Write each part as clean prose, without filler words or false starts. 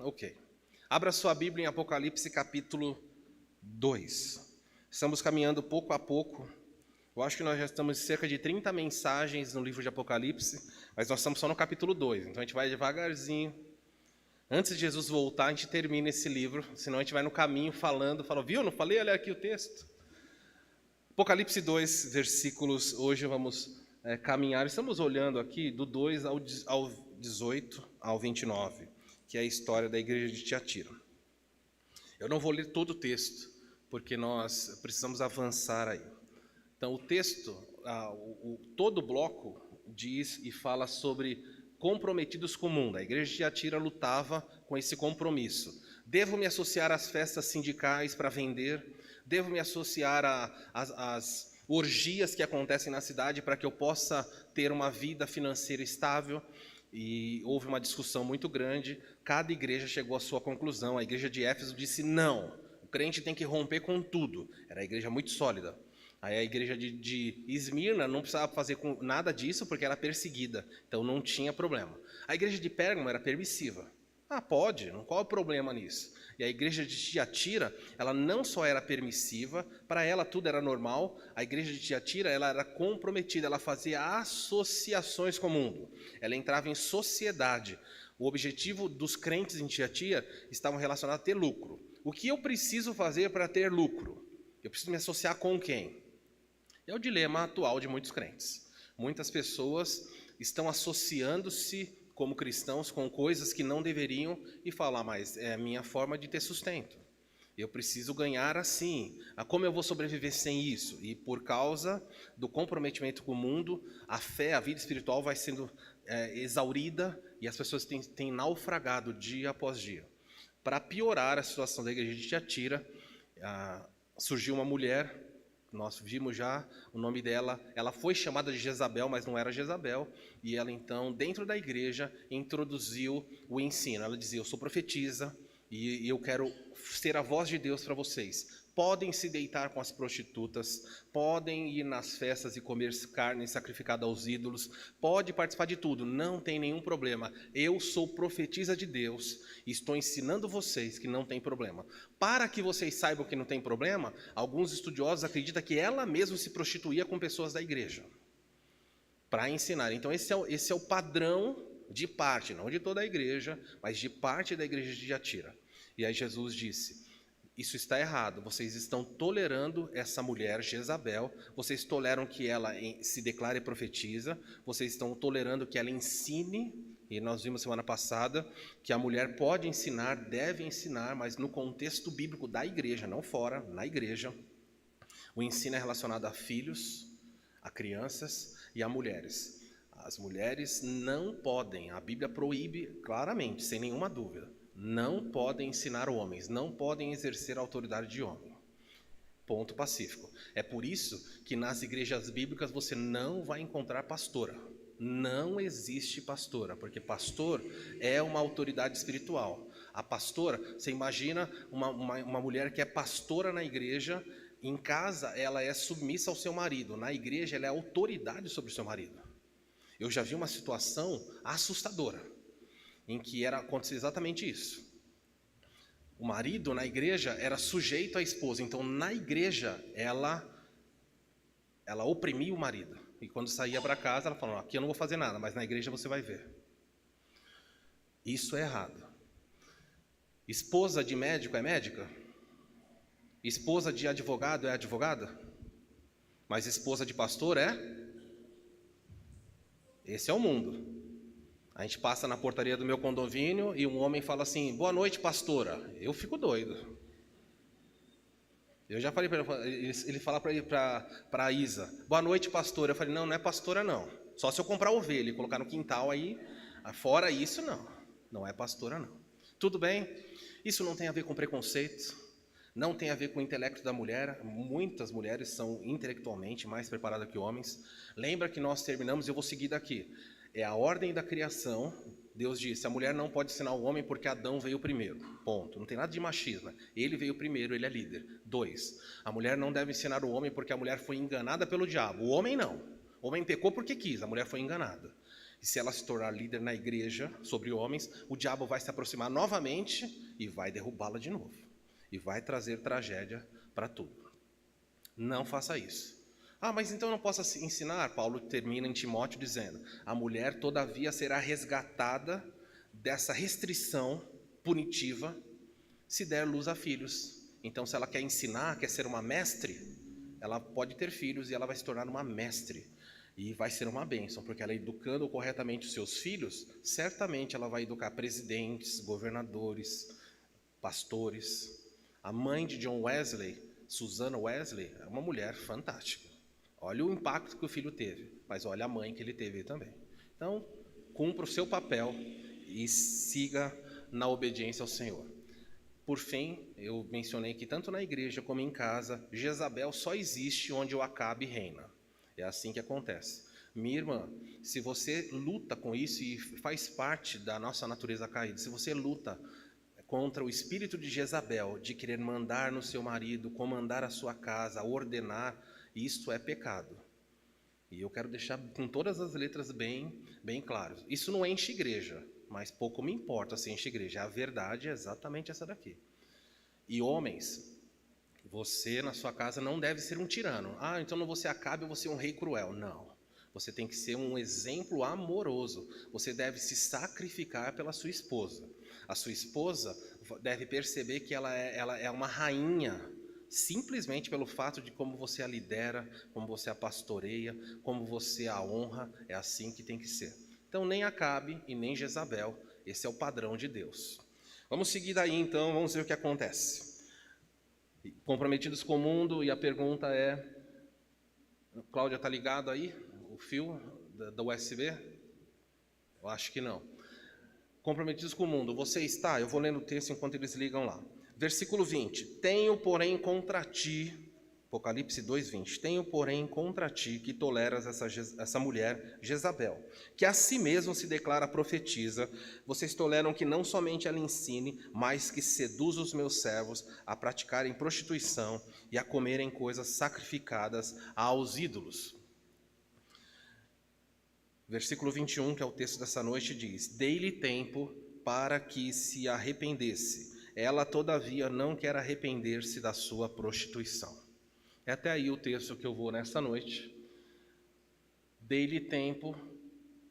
Ok. Abra sua Bíblia em Apocalipse capítulo 2. Estamos caminhando pouco a pouco. Eu acho que nós já estamos em cerca de 30 mensagens no livro de Apocalipse, mas nós estamos só no capítulo 2, então a gente vai devagarzinho. Antes de Jesus voltar, a gente termina esse livro, senão a gente vai no caminho falando, viu, não falei? Olha aqui o texto. Apocalipse 2, versículos, hoje vamos caminhar, estamos olhando aqui do 2 ao 18 ao 29, que é a história da igreja de Tiatira. Eu não vou ler todo o texto, porque nós precisamos avançar aí. Então o texto, todo o bloco diz e fala sobre comprometidos com o mundo. A igreja de Tiatira lutava com esse compromisso. Devo me associar às festas sindicais para vender? Devo me associar às orgias que acontecem na cidade para que eu possa ter uma vida financeira estável? E houve uma discussão muito grande. Cada igreja chegou à sua conclusão. A igreja de Éfeso disse não, o crente tem que romper com tudo. Era a igreja muito sólida. Aí a igreja de Esmirna não precisava fazer nada disso porque era perseguida, então não tinha problema. A igreja de Pérgamo era permissiva. Pode, qual é o problema nisso? E a igreja de Tiatira, ela não só era permissiva, para ela tudo era normal. A igreja de Tiatira, ela era comprometida, ela fazia associações com o mundo. Ela entrava em sociedade. O objetivo dos crentes em Tiatira estava relacionado a ter lucro. O que eu preciso fazer para ter lucro? Eu preciso me associar com quem? É o dilema atual de muitos crentes. Muitas pessoas estão associando-se como cristãos com coisas que não deveriam e falar, mas é a minha forma de ter sustento. Eu preciso ganhar assim. Como eu vou sobreviver sem isso? E por causa do comprometimento com o mundo, a fé, a vida espiritual vai sendo exaurida e as pessoas têm naufragado dia após dia. Para piorar a situação da igreja de Tiatira, surgiu uma mulher, nós vimos já o nome dela, ela foi chamada de Jezabel, mas não era Jezabel, e ela então, dentro da igreja, introduziu o ensino. Ela dizia, eu sou profetisa, e eu quero ser a voz de Deus para vocês. Podem se deitar com as prostitutas, podem ir nas festas e comer carne sacrificada aos ídolos, pode participar de tudo, não tem nenhum problema. Eu sou profetisa de Deus e estou ensinando vocês que não tem problema. Para que vocês saibam que não tem problema, alguns estudiosos acreditam que ela mesma se prostituía com pessoas da igreja, para ensinar. Então esse é o padrão de parte, não de toda a igreja, mas de parte da igreja de Tiatira. E aí Jesus disse, isso está errado, vocês estão tolerando essa mulher, Jezabel, vocês toleram que ela se declare profetisa, vocês estão tolerando que ela ensine, e nós vimos semana passada que a mulher pode ensinar, deve ensinar, mas no contexto bíblico da igreja, não fora, na igreja. O ensino é relacionado a filhos, a crianças e a mulheres. As mulheres não podem, a Bíblia proíbe claramente, sem nenhuma dúvida, não podem ensinar homens, não podem exercer a autoridade de homem. Ponto pacífico. É por isso que nas igrejas bíblicas você não vai encontrar pastora. Não existe pastora, porque pastor é uma autoridade espiritual. A pastora, você imagina uma mulher que é pastora na igreja, em casa ela é submissa ao seu marido, na igreja ela é autoridade sobre o seu marido. Eu já vi uma situação assustadora, em que acontecia exatamente isso. O marido na igreja era sujeito à esposa, então na igreja ela oprimia o marido. E quando saía para casa, ela falava, aqui eu não vou fazer nada, mas na igreja você vai ver. Isso é errado. Esposa de médico é médica? Esposa de advogado é advogada? Mas esposa de pastor é? Esse é o mundo. A gente passa na portaria do meu condomínio e um homem fala assim, boa noite, pastora. Eu fico doido. Eu já falei para ele fala para a Isa, boa noite, pastora. Eu falei, não é pastora não. Só se eu comprar ovelha e colocar no quintal aí, fora isso não é pastora não. Tudo bem? Isso não tem a ver com preconceito, não tem a ver com o intelecto da mulher. Muitas mulheres são intelectualmente mais preparadas que homens. Lembra que nós terminamos, eu vou seguir daqui. É a ordem da criação. Deus disse, a mulher não pode ensinar o homem porque Adão veio primeiro. Ponto. Não tem nada de machismo. Ele veio primeiro, ele é líder. 2. A mulher não deve ensinar o homem porque a mulher foi enganada pelo diabo. O homem não. O homem pecou porque quis, a mulher foi enganada. E se ela se tornar líder na igreja sobre homens, o diabo vai se aproximar novamente e vai derrubá-la de novo. E vai trazer tragédia para tudo. Não faça isso. Ah, mas então eu não posso ensinar? Paulo termina em Timóteo dizendo: a mulher todavia será resgatada dessa restrição punitiva se der luz a filhos. Então, se ela quer ensinar, quer ser uma mestre, ela pode ter filhos e ela vai se tornar uma mestre. E vai ser uma bênção, porque ela educando corretamente os seus filhos, certamente ela vai educar presidentes, governadores, pastores. A mãe de John Wesley, Susana Wesley, é uma mulher fantástica. Olha o impacto que o filho teve, mas olha a mãe que ele teve também. Então, cumpra o seu papel e siga na obediência ao Senhor. Por fim, eu mencionei que tanto na igreja como em casa, Jezabel só existe onde o Acabe reina. É assim que acontece. Minha irmã, se você luta com isso e faz parte da nossa natureza caída, se você luta contra o espírito de Jezabel, de querer mandar no seu marido, comandar a sua casa, ordenar, isso é pecado. E eu quero deixar com todas as letras bem claro. Isso não enche igreja, mas pouco me importa se enche igreja. A verdade é exatamente essa daqui. E homens, você na sua casa não deve ser um tirano. Ah, então não você Acabe, eu vou ser um rei cruel. Não. Você tem que ser um exemplo amoroso. Você deve se sacrificar pela sua esposa. A sua esposa deve perceber que ela é uma rainha, simplesmente pelo fato de como você a lidera, como você a pastoreia, como você a honra. É assim que tem que ser. Então, nem Acabe e nem Jezabel, esse é o padrão de Deus. Vamos seguir daí, então, vamos ver o que acontece. Comprometidos com o mundo, e a pergunta é... Cláudia, está ligado aí? O fio da USB? Eu acho que não. Comprometidos com o mundo, você está? Eu vou lendo o texto enquanto eles ligam lá. Versículo 20. Tenho, porém, contra ti... Apocalipse 2:20. Tenho, porém, contra ti que toleras essa mulher, Jezabel, que a si mesmo se declara profetisa. Vocês toleram que não somente ela ensine, mas que seduza os meus servos a praticarem prostituição e a comerem coisas sacrificadas aos ídolos. Versículo 21, que é o texto dessa noite, diz: dei-lhe tempo para que se arrependesse. Ela, todavia, não quer arrepender-se da sua prostituição. É até aí o texto que eu vou nesta noite. Dei-lhe tempo,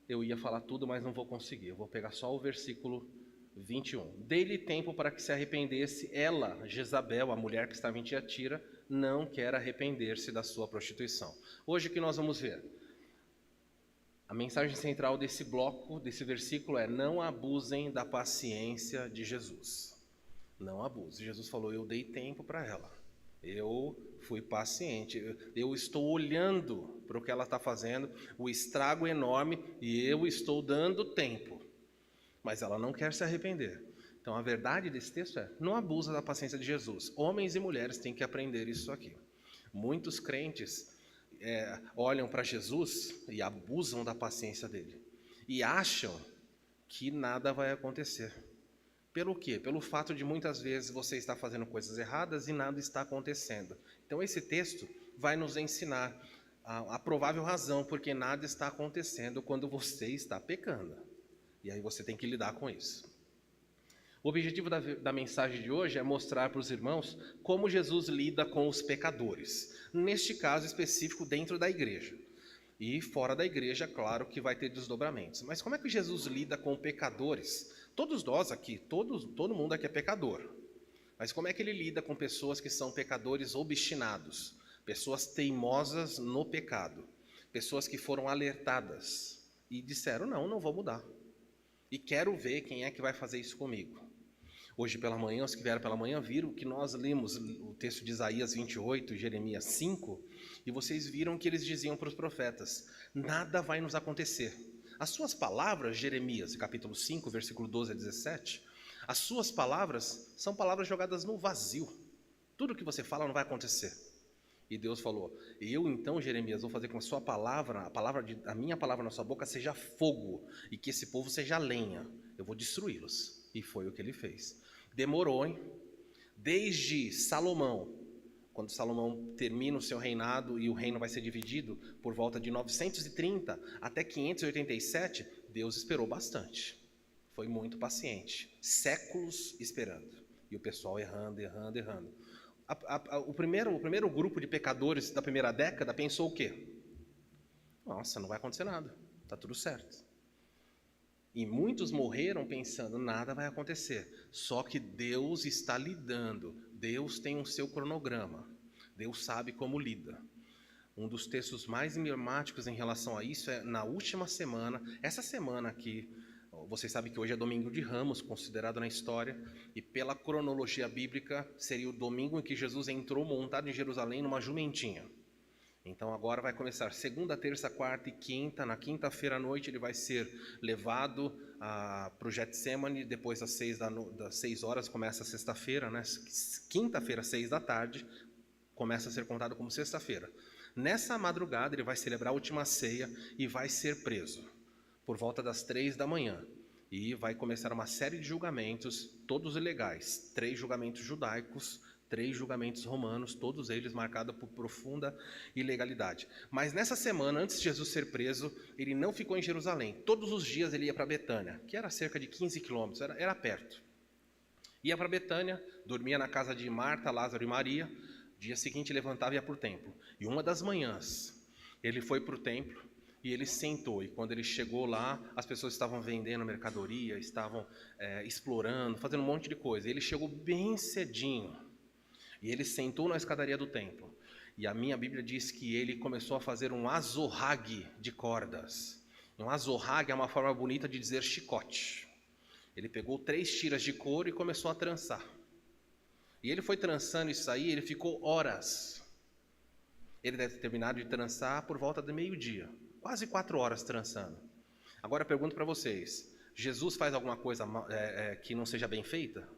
eu ia falar tudo, mas não vou conseguir. Eu vou pegar só o versículo 21. Dei-lhe tempo para que se arrependesse. Ela, Jezabel, a mulher que estava em Tiatira, não quer arrepender-se da sua prostituição. Hoje o que nós vamos ver? A mensagem central desse bloco, desse versículo é: não abusem da paciência de Jesus. Não abuse. Jesus falou: eu dei tempo para ela. Eu fui paciente, eu estou olhando para o que ela está fazendo, o estrago enorme, e eu estou dando tempo. Mas ela não quer se arrepender. Então a verdade desse texto é: não abusa da paciência de Jesus. Homens e mulheres têm que aprender isso aqui. Muitos crentes olham para Jesus e abusam da paciência dele. E acham que nada vai acontecer. Pelo quê? Pelo fato de muitas vezes você estar fazendo coisas erradas e nada está acontecendo. Então esse texto vai nos ensinar a provável razão porque nada está acontecendo quando você está pecando. E aí você tem que lidar com isso. O objetivo da mensagem de hoje é mostrar para os irmãos como Jesus lida com os pecadores. Neste caso específico, dentro da igreja. E fora da igreja, claro que vai ter desdobramentos. Mas como é que Jesus lida com pecadores? Todos nós aqui, todo mundo aqui é pecador. Mas como é que ele lida com pessoas que são pecadores obstinados? Pessoas teimosas no pecado. Pessoas que foram alertadas e disseram: não vou mudar. E quero ver quem é que vai fazer isso comigo. Hoje pela manhã, os que vieram pela manhã viram que nós lemos o texto de Isaías 28 e Jeremias 5, e vocês viram que eles diziam para os profetas: nada vai nos acontecer. As suas palavras, Jeremias, capítulo 5, versículo 12 a 17, as suas palavras são palavras jogadas no vazio. Tudo que você fala não vai acontecer. E Deus falou: eu então, Jeremias, vou fazer com que a sua palavra, a minha palavra na sua boca seja fogo, e que esse povo seja lenha. Eu vou destruí-los. E foi o que ele fez. Demorou, hein? Desde Salomão, quando Salomão termina o seu reinado e o reino vai ser dividido por volta de 930 até 587, Deus esperou bastante. Foi muito paciente. Séculos esperando. E o pessoal errando. O primeiro grupo de pecadores da primeira década pensou o quê? Nossa, não vai acontecer nada. Está tudo certo. E muitos morreram pensando, nada vai acontecer. Só que Deus está lidando. Deus tem um seu cronograma. Deus sabe como lida. Um dos textos mais emblemáticos em relação a isso é na última semana. Essa semana aqui, vocês sabem que hoje é domingo de Ramos, considerado na história. E pela cronologia bíblica, seria o domingo em que Jesus entrou montado em Jerusalém numa jumentinha. Então agora vai começar segunda, terça, quarta e quinta. Na quinta-feira à noite ele vai ser levado para o Getsemane. Depois das 6 horas começa a sexta-feira, né? Quinta-feira, 6 da tarde, começa a ser contado como sexta-feira. Nessa madrugada ele vai celebrar a última ceia e vai ser preso por volta das 3 da manhã. E vai começar uma série de julgamentos, todos ilegais. 3 julgamentos judaicos, 3 julgamentos romanos, todos eles marcados por profunda ilegalidade. Mas nessa semana, antes de Jesus ser preso, ele não ficou em Jerusalém. Todos os dias ele ia para Betânia, que era cerca de 15 quilômetros, era perto. Ia para Betânia, dormia na casa de Marta, Lázaro e Maria. Dia seguinte levantava e ia para o templo. E uma das manhãs, ele foi para o templo e ele sentou. E quando ele chegou lá, as pessoas estavam vendendo mercadoria, estavam explorando, fazendo um monte de coisa. Ele chegou bem cedinho. E ele sentou na escadaria do templo. E a minha Bíblia diz que ele começou a fazer um azorrague de cordas. Um azorrague é uma forma bonita de dizer chicote. Ele pegou 3 tiras de couro e começou a trançar. E ele foi trançando isso aí, ele ficou horas. Ele deve ter terminado de trançar por volta do meio-dia. Quase 4 horas trançando. Agora eu pergunto para vocês, Jesus faz alguma coisa que não seja bem feita?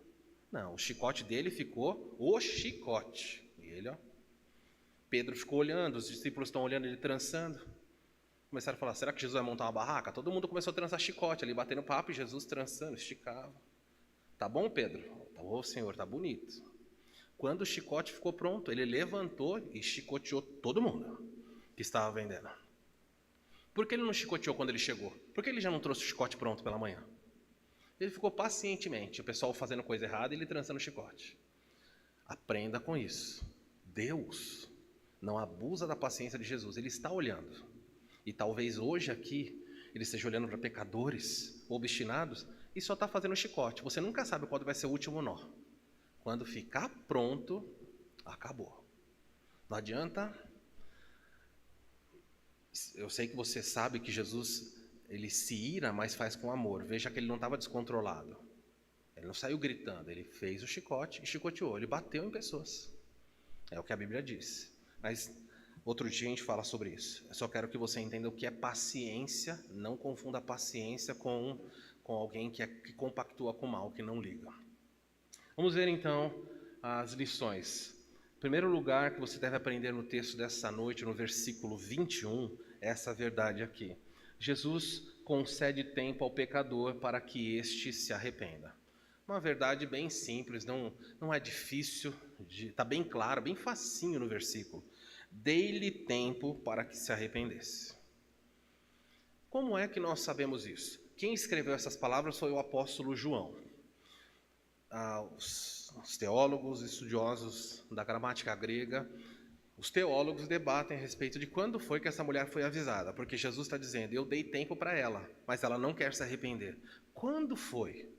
Não, o chicote dele ficou o chicote. E ele, ó. Pedro ficou olhando, os discípulos estão olhando ele trançando. Começaram a falar, será que Jesus vai montar uma barraca? Todo mundo começou a trançar chicote ali, batendo papo, e Jesus trançando, esticava. Tá bom, Pedro? Tá bom, Senhor, tá bonito. Quando o chicote ficou pronto, ele levantou e chicoteou todo mundo que estava vendendo. Por que ele não chicoteou quando ele chegou? Por que ele já não trouxe o chicote pronto pela manhã? Ele ficou pacientemente, o pessoal fazendo coisa errada e ele trançando o chicote. Aprenda com isso. Deus não abusa da paciência de Jesus, ele está olhando. E talvez hoje aqui, ele esteja olhando para pecadores obstinados e só está fazendo chicote. Você nunca sabe quando vai ser o último nó. Quando ficar pronto, acabou. Não adianta. Eu sei que você sabe que Jesus, ele se ira, mas faz com amor. Veja que ele não estava descontrolado. Ele não saiu gritando, ele fez o chicote e chicoteou. Ele bateu em pessoas. É o que a Bíblia diz. Mas outro dia a gente fala sobre isso. Eu só quero que você entenda o que é paciência. Não confunda paciência com alguém que compactua com o mal, que não liga. Vamos ver então as lições. Em primeiro lugar que você deve aprender no texto dessa noite, no versículo 21, é essa verdade aqui. Jesus concede tempo ao pecador para que este se arrependa. Uma verdade bem simples, não é difícil, está bem claro, bem facinho no versículo. Dei-lhe tempo para que se arrependesse. Como é que nós sabemos isso? Quem escreveu essas palavras foi o apóstolo João. Os teólogos, estudiosos da gramática grega, os teólogos debatem a respeito de quando foi que essa mulher foi avisada, porque Jesus está dizendo, eu dei tempo para ela, mas ela não quer se arrepender. Quando foi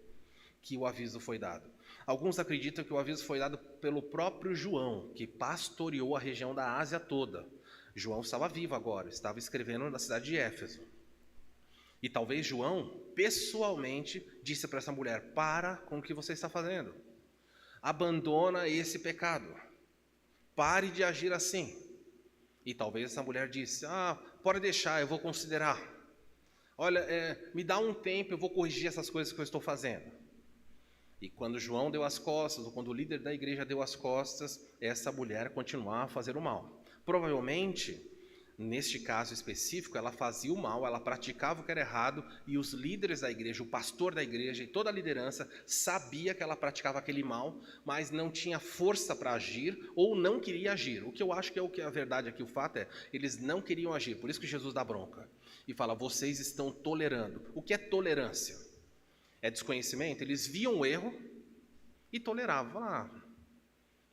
que o aviso foi dado? Alguns acreditam que o aviso foi dado pelo próprio João, que pastoreou a região da Ásia toda. João estava vivo agora, estava escrevendo na cidade de Éfeso. E talvez João, pessoalmente, disse para essa mulher, para com o que você está fazendo. Abandona esse pecado. Pare de agir assim. E talvez essa mulher disse, pode deixar, eu vou considerar. Olha, me dá um tempo, eu vou corrigir essas coisas que eu estou fazendo. E quando João deu as costas, ou quando o líder da igreja deu as costas, essa mulher continuava a fazer o mal. Provavelmente, Neste caso específico, ela fazia o mal, ela praticava o que era errado, e os líderes da igreja, o pastor da igreja e toda a liderança sabia que ela praticava aquele mal, mas não tinha força para agir ou não queria agir. O que eu acho que é o que a verdade aqui, o fato é, eles não queriam agir. Por isso que Jesus dá bronca e fala: vocês estão tolerando. O que é tolerância? É desconhecimento? Eles viam o erro e toleravam.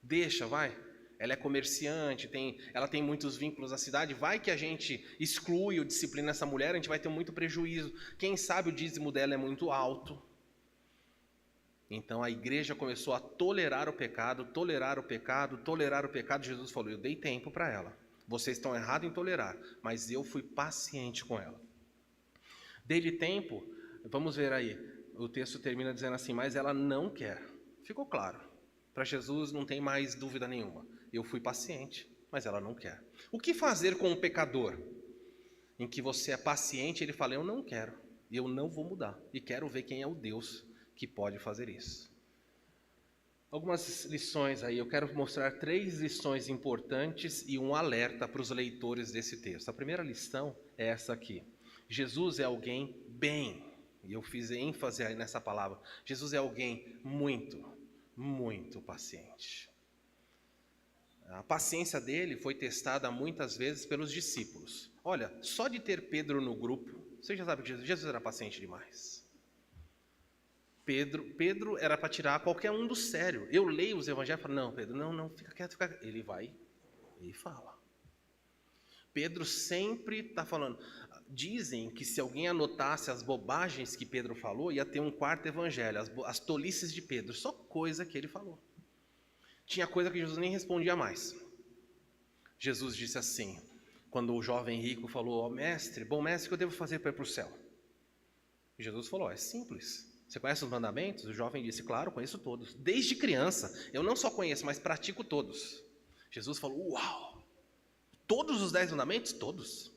Deixa, vai. Ela é comerciante, ela tem muitos vínculos à cidade, vai que a gente exclui ou disciplina essa mulher, a gente vai ter muito prejuízo. Quem sabe o dízimo dela é muito alto. Então a igreja começou a tolerar o pecado, tolerar o pecado, tolerar o pecado. Jesus falou: eu dei tempo para ela. Vocês estão errados em tolerar, mas eu fui paciente com ela. Dei-lhe tempo, vamos ver aí, o texto termina dizendo assim: mas ela não quer. Ficou claro, para Jesus não tem mais dúvida nenhuma. Eu fui paciente, mas ela não quer. O que fazer com o pecador? Em que você é paciente, ele fala: eu não quero, eu não vou mudar, e quero ver quem é o Deus que pode fazer isso. Algumas lições aí, eu quero mostrar 3 lições importantes e um alerta para os leitores desse texto. A primeira lição é essa aqui: Jesus é alguém bem, e eu fiz ênfase aí nessa palavra, Jesus é alguém muito, muito paciente. A paciência dele foi testada muitas vezes pelos discípulos. Olha, só de ter Pedro no grupo, você já sabe que Jesus era paciente demais. Pedro era para tirar qualquer um do sério. Eu leio os evangelhos e falo: não, Pedro, não, fica quieto, fica quieto. Ele vai e fala. Pedro sempre está falando. Dizem que se alguém anotasse as bobagens que Pedro falou, ia ter um 4º evangelho, as tolices de Pedro, só coisa que ele falou. Tinha coisa que Jesus nem respondia mais. Jesus disse assim, quando o jovem rico falou: mestre, bom mestre, o que eu devo fazer para ir para o céu? E Jesus falou: é simples. Você conhece os mandamentos? O jovem disse: claro, conheço todos. Desde criança, eu não só conheço, mas pratico todos. Jesus falou: uau! Todos os 10 mandamentos? Todos.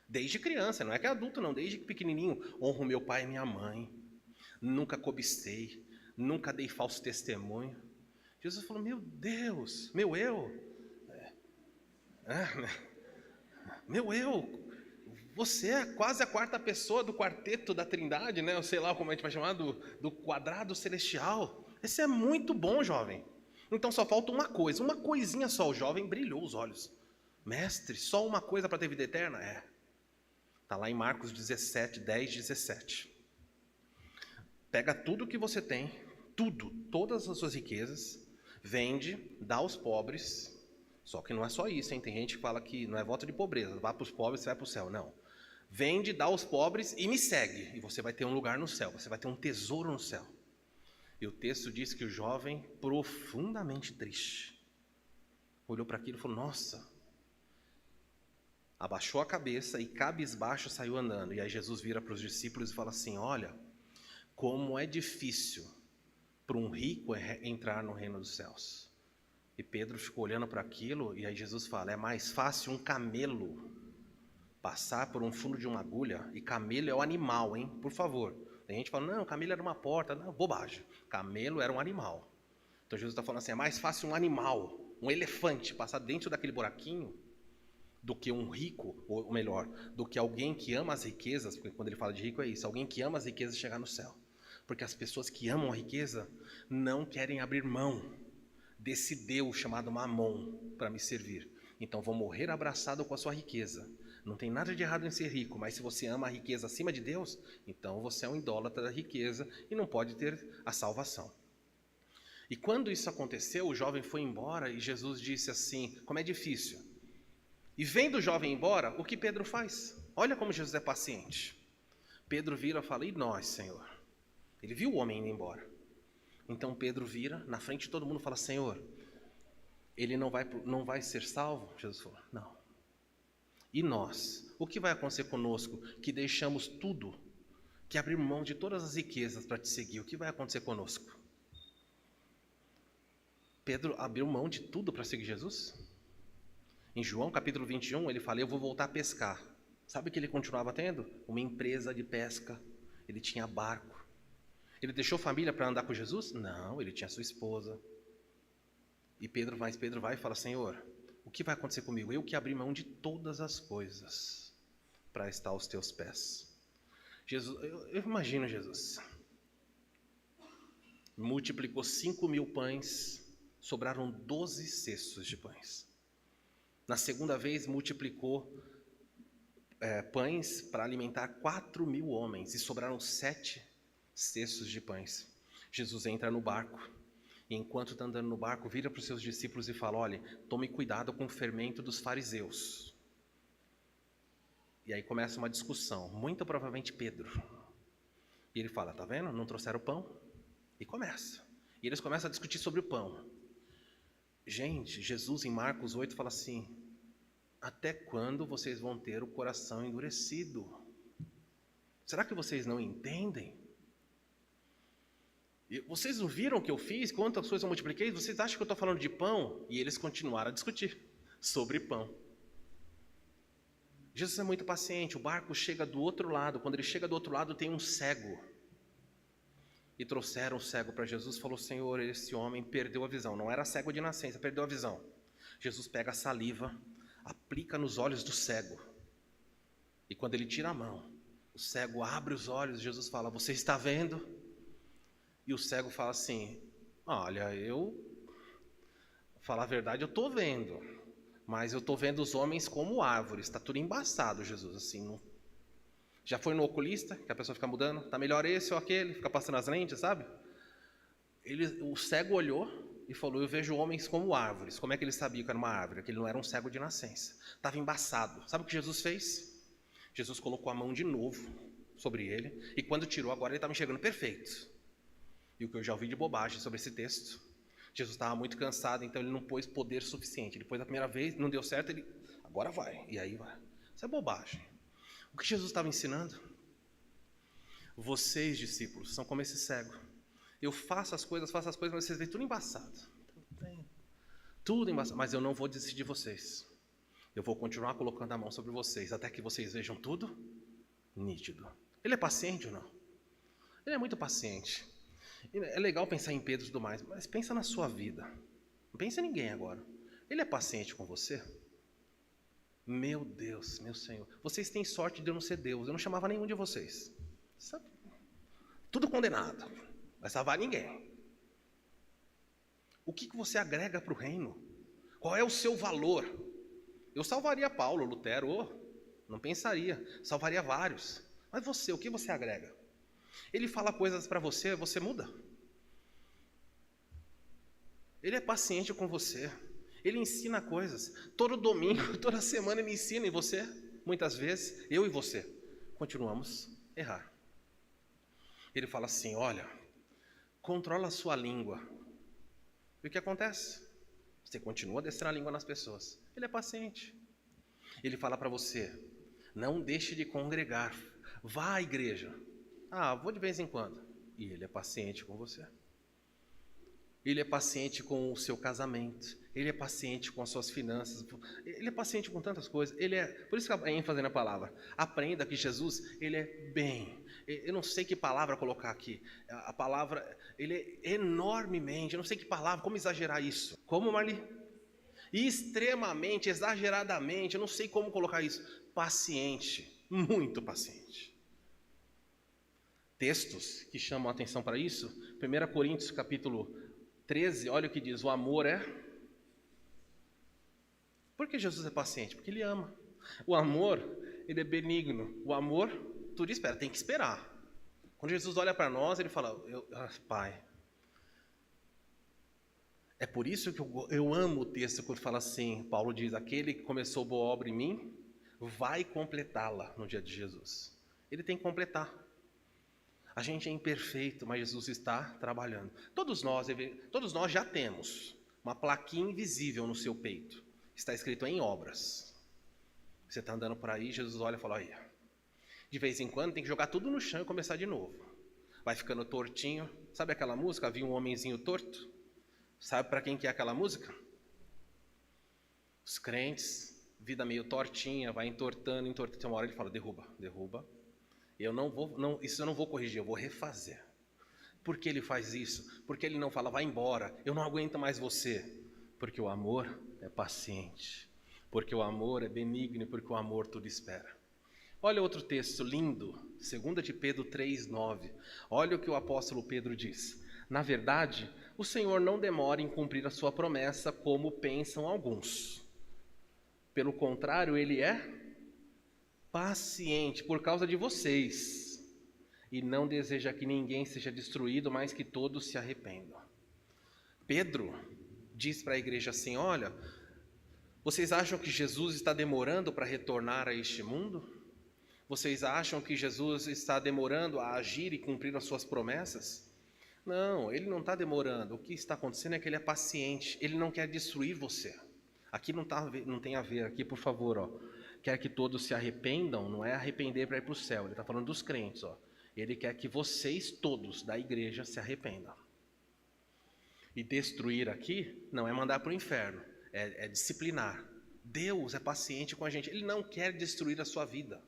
Desde criança, não é que é adulto não, desde pequenininho. Honro meu pai e minha mãe. Nunca cobicei. Nunca dei falso testemunho. Jesus falou: meu Deus, meu eu, você é quase a 4ª pessoa do quarteto da Trindade, né? Eu sei lá como a gente vai chamar, do quadrado celestial. Esse é muito bom, jovem. Então só falta uma coisinha só. O jovem brilhou os olhos. Mestre, só uma coisa para ter vida eterna? Está lá em Marcos 17, 10, 17. Pega tudo que você tem, todas as suas riquezas, vende, dá aos pobres. Só que não é só isso, hein? Tem gente que fala que não é voto de pobreza, vá para os pobres, você vai para o céu. Não. Vende, dá aos pobres e me segue. E você vai ter um lugar no céu, você vai ter um tesouro no céu. E o texto diz que o jovem, profundamente triste, olhou para aquilo e falou: nossa. Abaixou a cabeça e cabisbaixo saiu andando. E aí Jesus vira para os discípulos e fala assim: olha, como é difícil para um rico entrar no reino dos céus. E Pedro ficou olhando para aquilo, e aí Jesus fala: é mais fácil um camelo passar por um fundo de uma agulha, e camelo é o animal, hein? Por favor. Tem gente que fala: não, camelo era uma porta. Não, bobagem. Camelo era um animal. Então Jesus está falando assim: é mais fácil um animal, um elefante, passar dentro daquele buraquinho, do que um rico, ou melhor, do que alguém que ama as riquezas, porque quando ele fala de rico é isso, alguém que ama as riquezas chegar no céu. Porque as pessoas que amam a riqueza não querem abrir mão desse Deus chamado Mamon para me servir. Então vão morrer abraçado com a sua riqueza. Não tem nada de errado em ser rico, mas se você ama a riqueza acima de Deus, então você é um idólatra da riqueza e não pode ter a salvação. E quando isso aconteceu, o jovem foi embora e Jesus disse assim: como é difícil. E vendo o jovem embora, o que Pedro faz? Olha como Jesus é paciente. Pedro vira e fala: e nós, Senhor? Ele viu o homem indo embora. Então Pedro vira, na frente de todo mundo, fala: Senhor, ele não vai ser salvo? Jesus falou: não. E nós? O que vai acontecer conosco que deixamos tudo, que abrimos mão de todas as riquezas para te seguir? O que vai acontecer conosco? Pedro abriu mão de tudo para seguir Jesus? Em João capítulo 21, ele fala: eu vou voltar a pescar. Sabe o que ele continuava tendo? Uma empresa de pesca. Ele tinha barco. Ele deixou família para andar com Jesus? Não, ele tinha sua esposa. E Pedro vai e fala: Senhor, que vai acontecer comigo? Eu que abri mão de todas as coisas para estar aos teus pés. Jesus, eu imagino Jesus. Multiplicou 5.000 pães, sobraram 12 cestos de pães. Na segunda vez, multiplicou pães para alimentar 4.000 homens, e sobraram 7 cestos de pães. Jesus entra no barco, e enquanto está andando no barco, vira para os seus discípulos e fala: olha, tome cuidado com o fermento dos fariseus. E aí começa uma discussão, muito provavelmente Pedro. E ele fala: tá vendo? Não trouxeram pão? E começa. E eles começam a discutir sobre o pão. Gente, Jesus em Marcos 8 fala assim: até quando vocês vão ter o coração endurecido? Será que vocês não entendem? E vocês não viram o que eu fiz? Quantas coisas eu multipliquei? Vocês acham que eu estou falando de pão? E eles continuaram a discutir sobre pão. Jesus é muito paciente. O barco chega do outro lado. Quando ele chega do outro lado, tem um cego. E trouxeram o cego para Jesus e falou: Senhor, esse homem perdeu a visão. Não era cego de nascença, perdeu a visão. Jesus pega a saliva, aplica nos olhos do cego. E quando ele tira a mão, o cego abre os olhos. Jesus fala: você está vendo? E o cego fala assim: olha, falar a verdade, eu estou vendo, mas eu estou vendo os homens como árvores. Está tudo embaçado, Jesus, assim. Não... Já foi no oculista, que a pessoa fica mudando? Está melhor esse ou aquele? Fica passando as lentes, sabe? O cego olhou e falou: eu vejo homens como árvores. Como é que ele sabia que era uma árvore? Que ele não era um cego de nascença. Estava embaçado. Sabe o que Jesus fez? Jesus colocou a mão de novo sobre ele, e quando tirou, agora ele estava enxergando perfeito. E o que eu já ouvi de bobagem sobre esse texto: Jesus estava muito cansado, então ele não pôs poder suficiente. Ele pôs a primeira vez, não deu certo, ele agora vai, e aí vai. Isso é bobagem. O que Jesus estava ensinando? Vocês, discípulos, são como esse cego. Eu faço as coisas, mas vocês veem tudo embaçado. Tudo embaçado, mas eu não vou desistir de vocês. Eu vou continuar colocando a mão sobre vocês, até que vocês vejam tudo nítido. Ele é paciente ou não? Ele é muito paciente. É legal pensar em Pedro e tudo mais, mas pensa na sua vida. Não pensa em ninguém agora. Ele é paciente com você? Meu Deus, meu Senhor. Vocês têm sorte de eu não ser Deus. Eu não chamava nenhum de vocês. Sabe? Tudo condenado. Não vai salvar ninguém. O que você agrega para o reino? Qual é o seu valor? Eu salvaria Paulo, Lutero, não pensaria. Salvaria vários. Mas você, o que você agrega? Ele fala coisas para você, você muda. Ele é paciente com você. Ele ensina coisas. Todo domingo, toda semana ele ensina, e você, muitas vezes, eu e você, continuamos a errar. Ele fala assim: olha, controla a sua língua. E o que acontece? Você continua descendo a língua nas pessoas. Ele é paciente. Ele fala para você: não deixe de congregar. Vá à igreja. Vou de vez em quando. E ele é paciente com você. Ele é paciente com o seu casamento. Ele é paciente com as suas finanças. Ele é paciente com tantas coisas. Por isso que a ênfase na palavra. Aprenda que Jesus, ele é bem. Eu não sei que palavra colocar aqui. A palavra, ele é enormemente. Eu não sei que palavra, como exagerar isso. Como, Marli? Extremamente, exageradamente. Eu não sei como colocar isso. Paciente. Muito paciente. Textos que chamam a atenção para isso. 1 Coríntios capítulo 13, olha o que diz: o amor é... Por que Jesus é paciente? Porque ele ama. O amor, ele é benigno. O amor, tudo espera, tem que esperar. Quando Jesus olha para nós, ele fala: Pai. É por isso que eu amo o texto quando fala assim, Paulo diz: aquele que começou boa obra em mim, vai completá-la no dia de Jesus. Ele tem que completar. A gente é imperfeito, mas Jesus está trabalhando. Todos nós já temos uma plaquinha invisível no seu peito. Está escrito em obras. Você está andando por aí, Jesus olha e fala: olha, de vez em quando tem que jogar tudo no chão e começar de novo. Vai ficando tortinho. Sabe aquela música? Havia um homenzinho torto. Sabe para quem que é aquela música? Os crentes, vida meio tortinha, vai entortando. Tem uma hora ele fala: derruba. Isso eu não vou corrigir, eu vou refazer. Por que ele faz isso? Porque ele não fala: vai embora, eu não aguento mais você. Porque o amor é paciente, porque o amor é benigno, porque o amor tudo espera. Olha outro texto lindo, 2 de Pedro 3:9. Olha o que o apóstolo Pedro diz. Na verdade, o Senhor não demora em cumprir a sua promessa, como pensam alguns. Pelo contrário, ele é paciente por causa de vocês, e não deseja que ninguém seja destruído, mas que todos se arrependam. Pedro diz para a igreja assim: olha, vocês acham que Jesus está demorando para retornar a este mundo? Vocês acham que Jesus está demorando a agir e cumprir as suas promessas? Não, ele não está demorando. O que está acontecendo é que ele é paciente. Ele não quer destruir você. Aqui não tem a ver, aqui por favor, ó. Quer que todos se arrependam, não é arrepender para ir para o céu. Ele está falando dos crentes, ó. Ele quer que vocês todos da igreja se arrependam. E destruir aqui não é mandar para o inferno, é disciplinar. Deus é paciente com a gente. Ele não quer destruir a sua vida.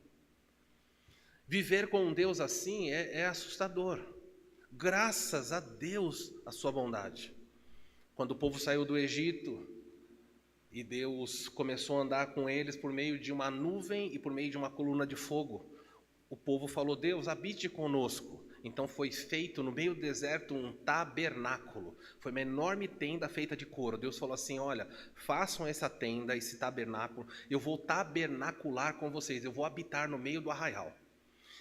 Viver com um Deus assim é assustador. Graças a Deus, a sua bondade. Quando o povo saiu do Egito e Deus começou a andar com eles por meio de uma nuvem e por meio de uma coluna de fogo, o povo falou: Deus, habite conosco. Então foi feito no meio do deserto um tabernáculo. Foi uma enorme tenda feita de couro. Deus falou assim: olha, façam essa tenda, esse tabernáculo. Eu vou tabernacular com vocês. Eu vou habitar no meio do arraial.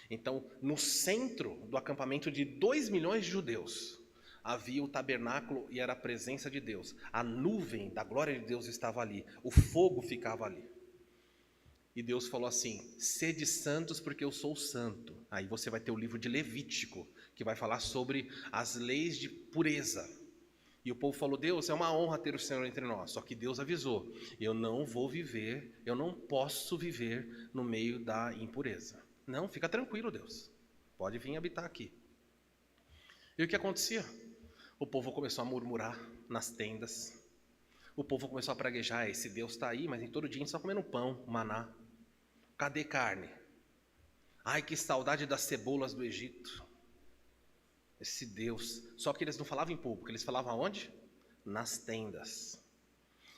Então, no centro do acampamento de 2 milhões de judeus, havia o tabernáculo e era a presença de Deus. A nuvem da glória de Deus estava ali. O fogo ficava ali. E Deus falou assim: sede santos porque eu sou santo. Aí você vai ter o livro de Levítico, que vai falar sobre as leis de pureza. E o povo falou: Deus, é uma honra ter o Senhor entre nós. Só que Deus avisou: eu não vou viver, eu não posso viver no meio da impureza. Não, fica tranquilo, Deus. Pode vir habitar aqui. E o que acontecia? O povo começou a murmurar nas tendas. O povo começou a praguejar: esse Deus está aí, mas em todo dia a gente só comendo pão, maná. Cadê carne? Ai, que saudade das cebolas do Egito. Esse Deus. Só que eles não falavam em público, eles falavam aonde? Nas tendas.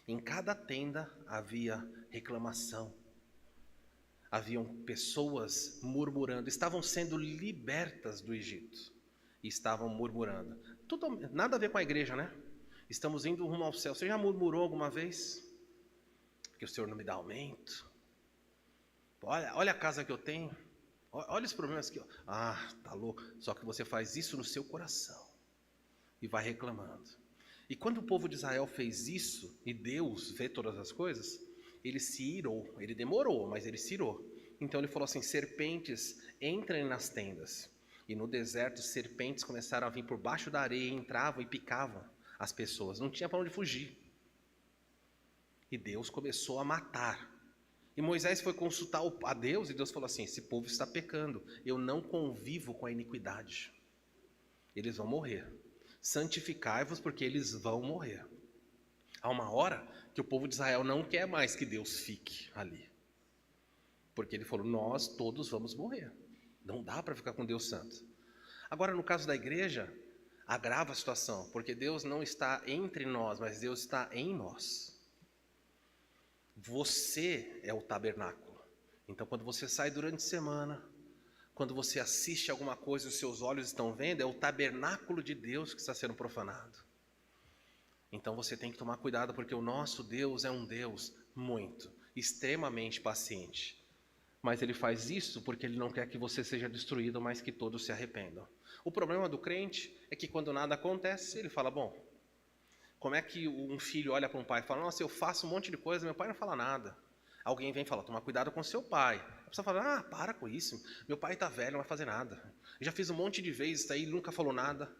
Em cada tenda havia reclamação. Haviam pessoas murmurando, estavam sendo libertas do Egito e estavam murmurando. Nada a ver com a igreja, né? Estamos indo rumo ao céu. Você já murmurou alguma vez? Que o Senhor não me dá aumento. Olha a casa que eu tenho. Olha os problemas que tá louco. Só que você faz isso no seu coração e vai reclamando. E quando o povo de Israel fez isso, e Deus vê todas as coisas, ele se irou. Ele demorou, mas ele se irou. Então ele falou assim: serpentes, entrem nas tendas. E no deserto, serpentes começaram a vir por baixo da areia, entravam e picavam as pessoas. Não tinha para onde fugir. E Deus começou a matar. E Moisés foi consultar a Deus, e Deus falou assim: esse povo está pecando. Eu não convivo com a iniquidade. Eles vão morrer. Santificai-vos, porque eles vão morrer. Há uma hora que o povo de Israel não quer mais que Deus fique ali. Porque ele falou: nós todos vamos morrer. Não dá para ficar com Deus santo. Agora, no caso da igreja, agrava a situação, porque Deus não está entre nós, mas Deus está em nós. Você é o tabernáculo. Então, quando você sai durante a semana, quando você assiste alguma coisa e os seus olhos estão vendo, é o tabernáculo de Deus que está sendo profanado. Então você tem que tomar cuidado, porque o nosso Deus é um Deus extremamente paciente. Mas ele faz isso porque ele não quer que você seja destruído, mas que todos se arrependam. O problema do crente é que quando nada acontece, ele fala: bom, como é que um filho olha para um pai e fala: nossa, eu faço um monte de coisa, meu pai não fala nada. Alguém vem e fala: toma cuidado com seu pai. A pessoa fala: para com isso, meu pai está velho, não vai fazer nada. Eu já fiz um monte de vezes isso aí, ele nunca falou nada.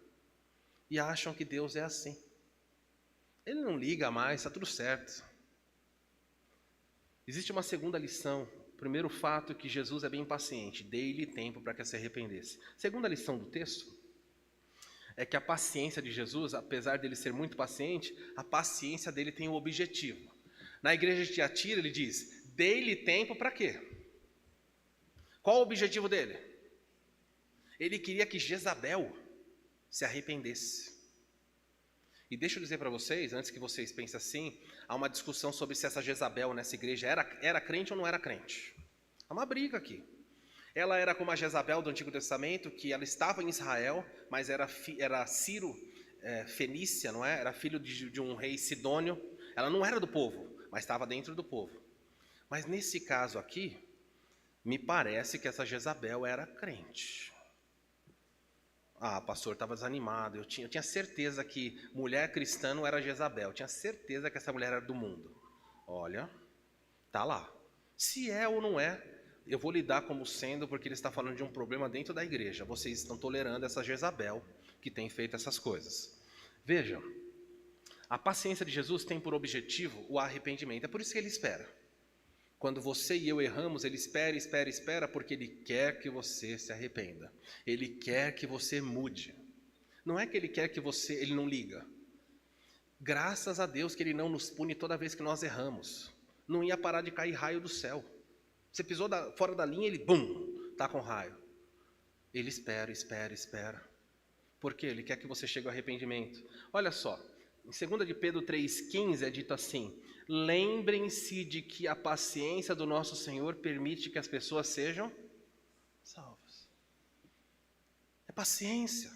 E acham que Deus é assim. Ele não liga mais, está tudo certo. Existe uma segunda lição. Primeiro fato é que Jesus é bem paciente. Dei-lhe tempo para que se arrependesse. Segunda lição do texto é que a paciência de Jesus, apesar dele ser muito paciente, a paciência dele tem um objetivo. Na igreja de Tiatira ele diz: dei-lhe tempo para quê? Qual o objetivo dele? Ele queria que Jezabel se arrependesse. E deixa eu dizer para vocês, antes que vocês pensem assim, há uma discussão sobre se essa Jezabel nessa igreja era crente ou não era crente. Há uma briga aqui. Ela era como a Jezabel do Antigo Testamento, que ela estava em Israel, mas era Ciro, fenícia, não é? Era filho de um rei sidônio. Ela não era do povo, mas estava dentro do povo. Mas nesse caso aqui, me parece que essa Jezabel era crente. Ah, pastor, estava desanimado. Eu tinha certeza que mulher cristã não era Jezabel. Eu tinha certeza que essa mulher era do mundo. Olha, tá lá. Se é ou não é, eu vou lidar como sendo, porque ele está falando de um problema dentro da igreja. Vocês estão tolerando essa Jezabel que tem feito essas coisas. Vejam, a paciência de Jesus tem por objetivo o arrependimento. É por isso que ele espera. Quando você e eu erramos, ele espera, porque ele quer que você se arrependa. Ele quer que você mude. Não é que ele quer que ele não liga. Graças a Deus que ele não nos pune toda vez que nós erramos. Não ia parar de cair raio do céu. Você pisou fora da linha, ele, bum, tá com raio. Ele espera. Porque ele quer que você chegue ao arrependimento. Olha só, em 2 de Pedro 3,15 é dito assim: lembrem-se de que a paciência do nosso Senhor permite que as pessoas sejam salvas. É paciência.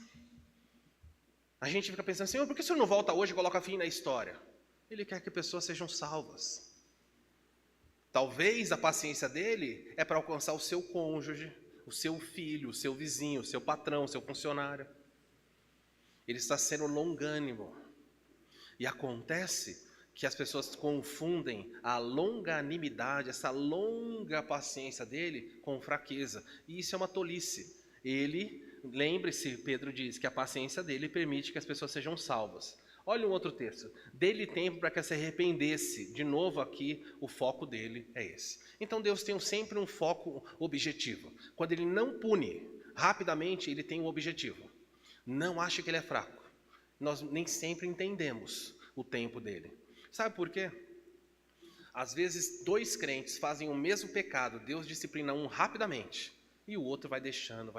A gente fica pensando, Senhor, por que o Senhor não volta hoje e coloca fim na história? Ele quer que pessoas sejam salvas. Talvez a paciência dele é para alcançar o seu cônjuge, o seu filho, o seu vizinho, o seu patrão, o seu funcionário. Ele está sendo longânimo. E acontece que as pessoas confundem a longanimidade, essa longa paciência dele, com fraqueza. E isso é uma tolice. Lembre-se, Pedro diz, que a paciência dele permite que as pessoas sejam salvas. Olha um outro texto. Dê-lhe tempo para que se arrependesse. De novo aqui, o foco dele é esse. Então Deus tem sempre um foco objetivo. Quando ele não pune rapidamente, ele tem um objetivo. Não ache que ele é fraco. Nós nem sempre entendemos o tempo dele. Sabe por quê? Às vezes, dois crentes fazem o mesmo pecado, Deus disciplina um rapidamente, e o outro vai deixando.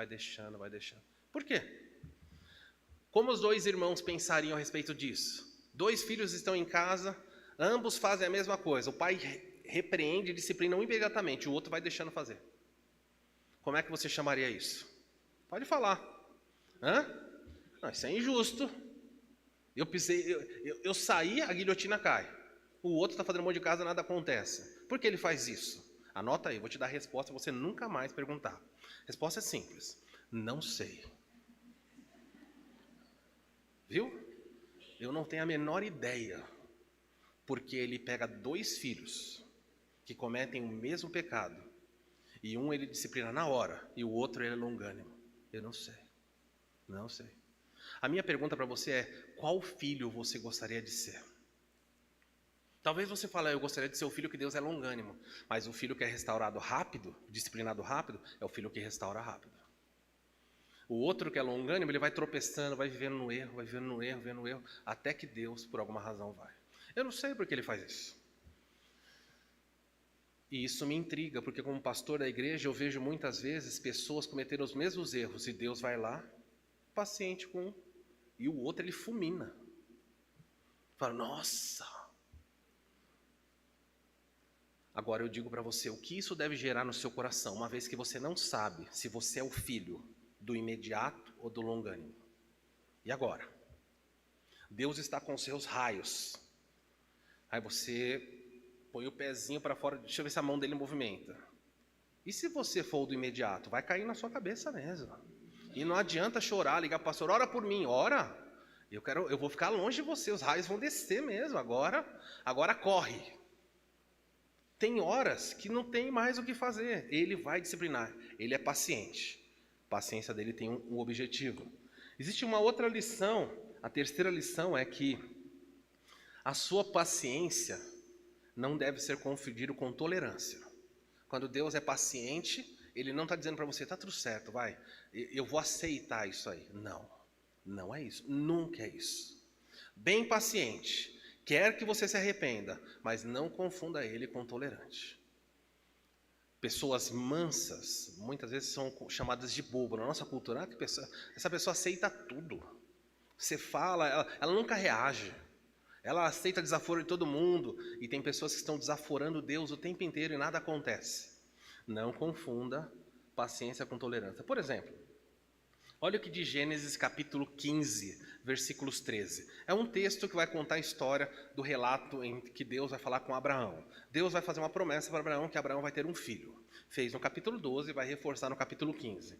Por quê? Como os dois irmãos pensariam a respeito disso? Dois filhos estão em casa, ambos fazem a mesma coisa, o pai repreende e disciplina um imediatamente, o outro vai deixando fazer. Como é que você chamaria isso? Pode falar. Não, isso é injusto. Eu saí, a guilhotina cai. O outro está fazendo um monte de casa, nada acontece. Por que ele faz isso? Anota aí, vou te dar a resposta, você nunca mais perguntar. A resposta é simples. Não sei. Viu? Eu não tenho a menor ideia. Porque ele pega dois filhos que cometem o mesmo pecado. E um ele disciplina na hora, e o outro ele é longânimo. Eu não sei. Não sei. A minha pergunta para você é: qual filho você gostaria de ser? Talvez você fale, eu gostaria de ser o filho que Deus é longânimo. Mas o filho que é restaurado rápido, disciplinado rápido, é o filho que restaura rápido. O outro que é longânimo, ele vai tropeçando, vai vivendo no erro, até que Deus, por alguma razão, vai. Eu não sei por que ele faz isso. E isso me intriga, porque como pastor da igreja, eu vejo muitas vezes pessoas cometendo os mesmos erros, e Deus vai lá, paciente com um, e o outro ele fulmina. Fala, nossa! Agora eu digo para você, o que isso deve gerar no seu coração, uma vez que você não sabe se você é o filho do imediato ou do longânimo. E agora? Deus está com os seus raios. Aí você põe o pezinho para fora, deixa eu ver se a mão dele movimenta. E se você for o do imediato, vai cair na sua cabeça mesmo. E não adianta chorar, ligar para o pastor, ora por mim, ora. Eu vou ficar longe de você, os raios vão descer mesmo, agora corre. Tem horas que não tem mais o que fazer, ele vai disciplinar, ele é paciente. A paciência dele tem um objetivo. Existe uma outra lição, a terceira lição é que a sua paciência não deve ser confundida com tolerância. Quando Deus é paciente, ele não está dizendo para você, está tudo certo, vai, eu vou aceitar isso aí. Não, não é isso, nunca é isso. Bem paciente, quer que você se arrependa, mas não confunda ele com tolerante. Pessoas mansas, muitas vezes são chamadas de bobo. Na nossa cultura, essa pessoa aceita tudo. Você fala, ela nunca reage. Ela aceita desaforo de todo mundo. E tem pessoas que estão desaforando Deus o tempo inteiro e nada acontece. Não confunda paciência com tolerância. Por exemplo, olha o que diz Gênesis capítulo 15, versículos 13. É um texto que vai contar a história do relato em que Deus vai falar com Abraão. Deus vai fazer uma promessa para Abraão que Abraão vai ter um filho. Fez no capítulo 12 e vai reforçar no capítulo 15.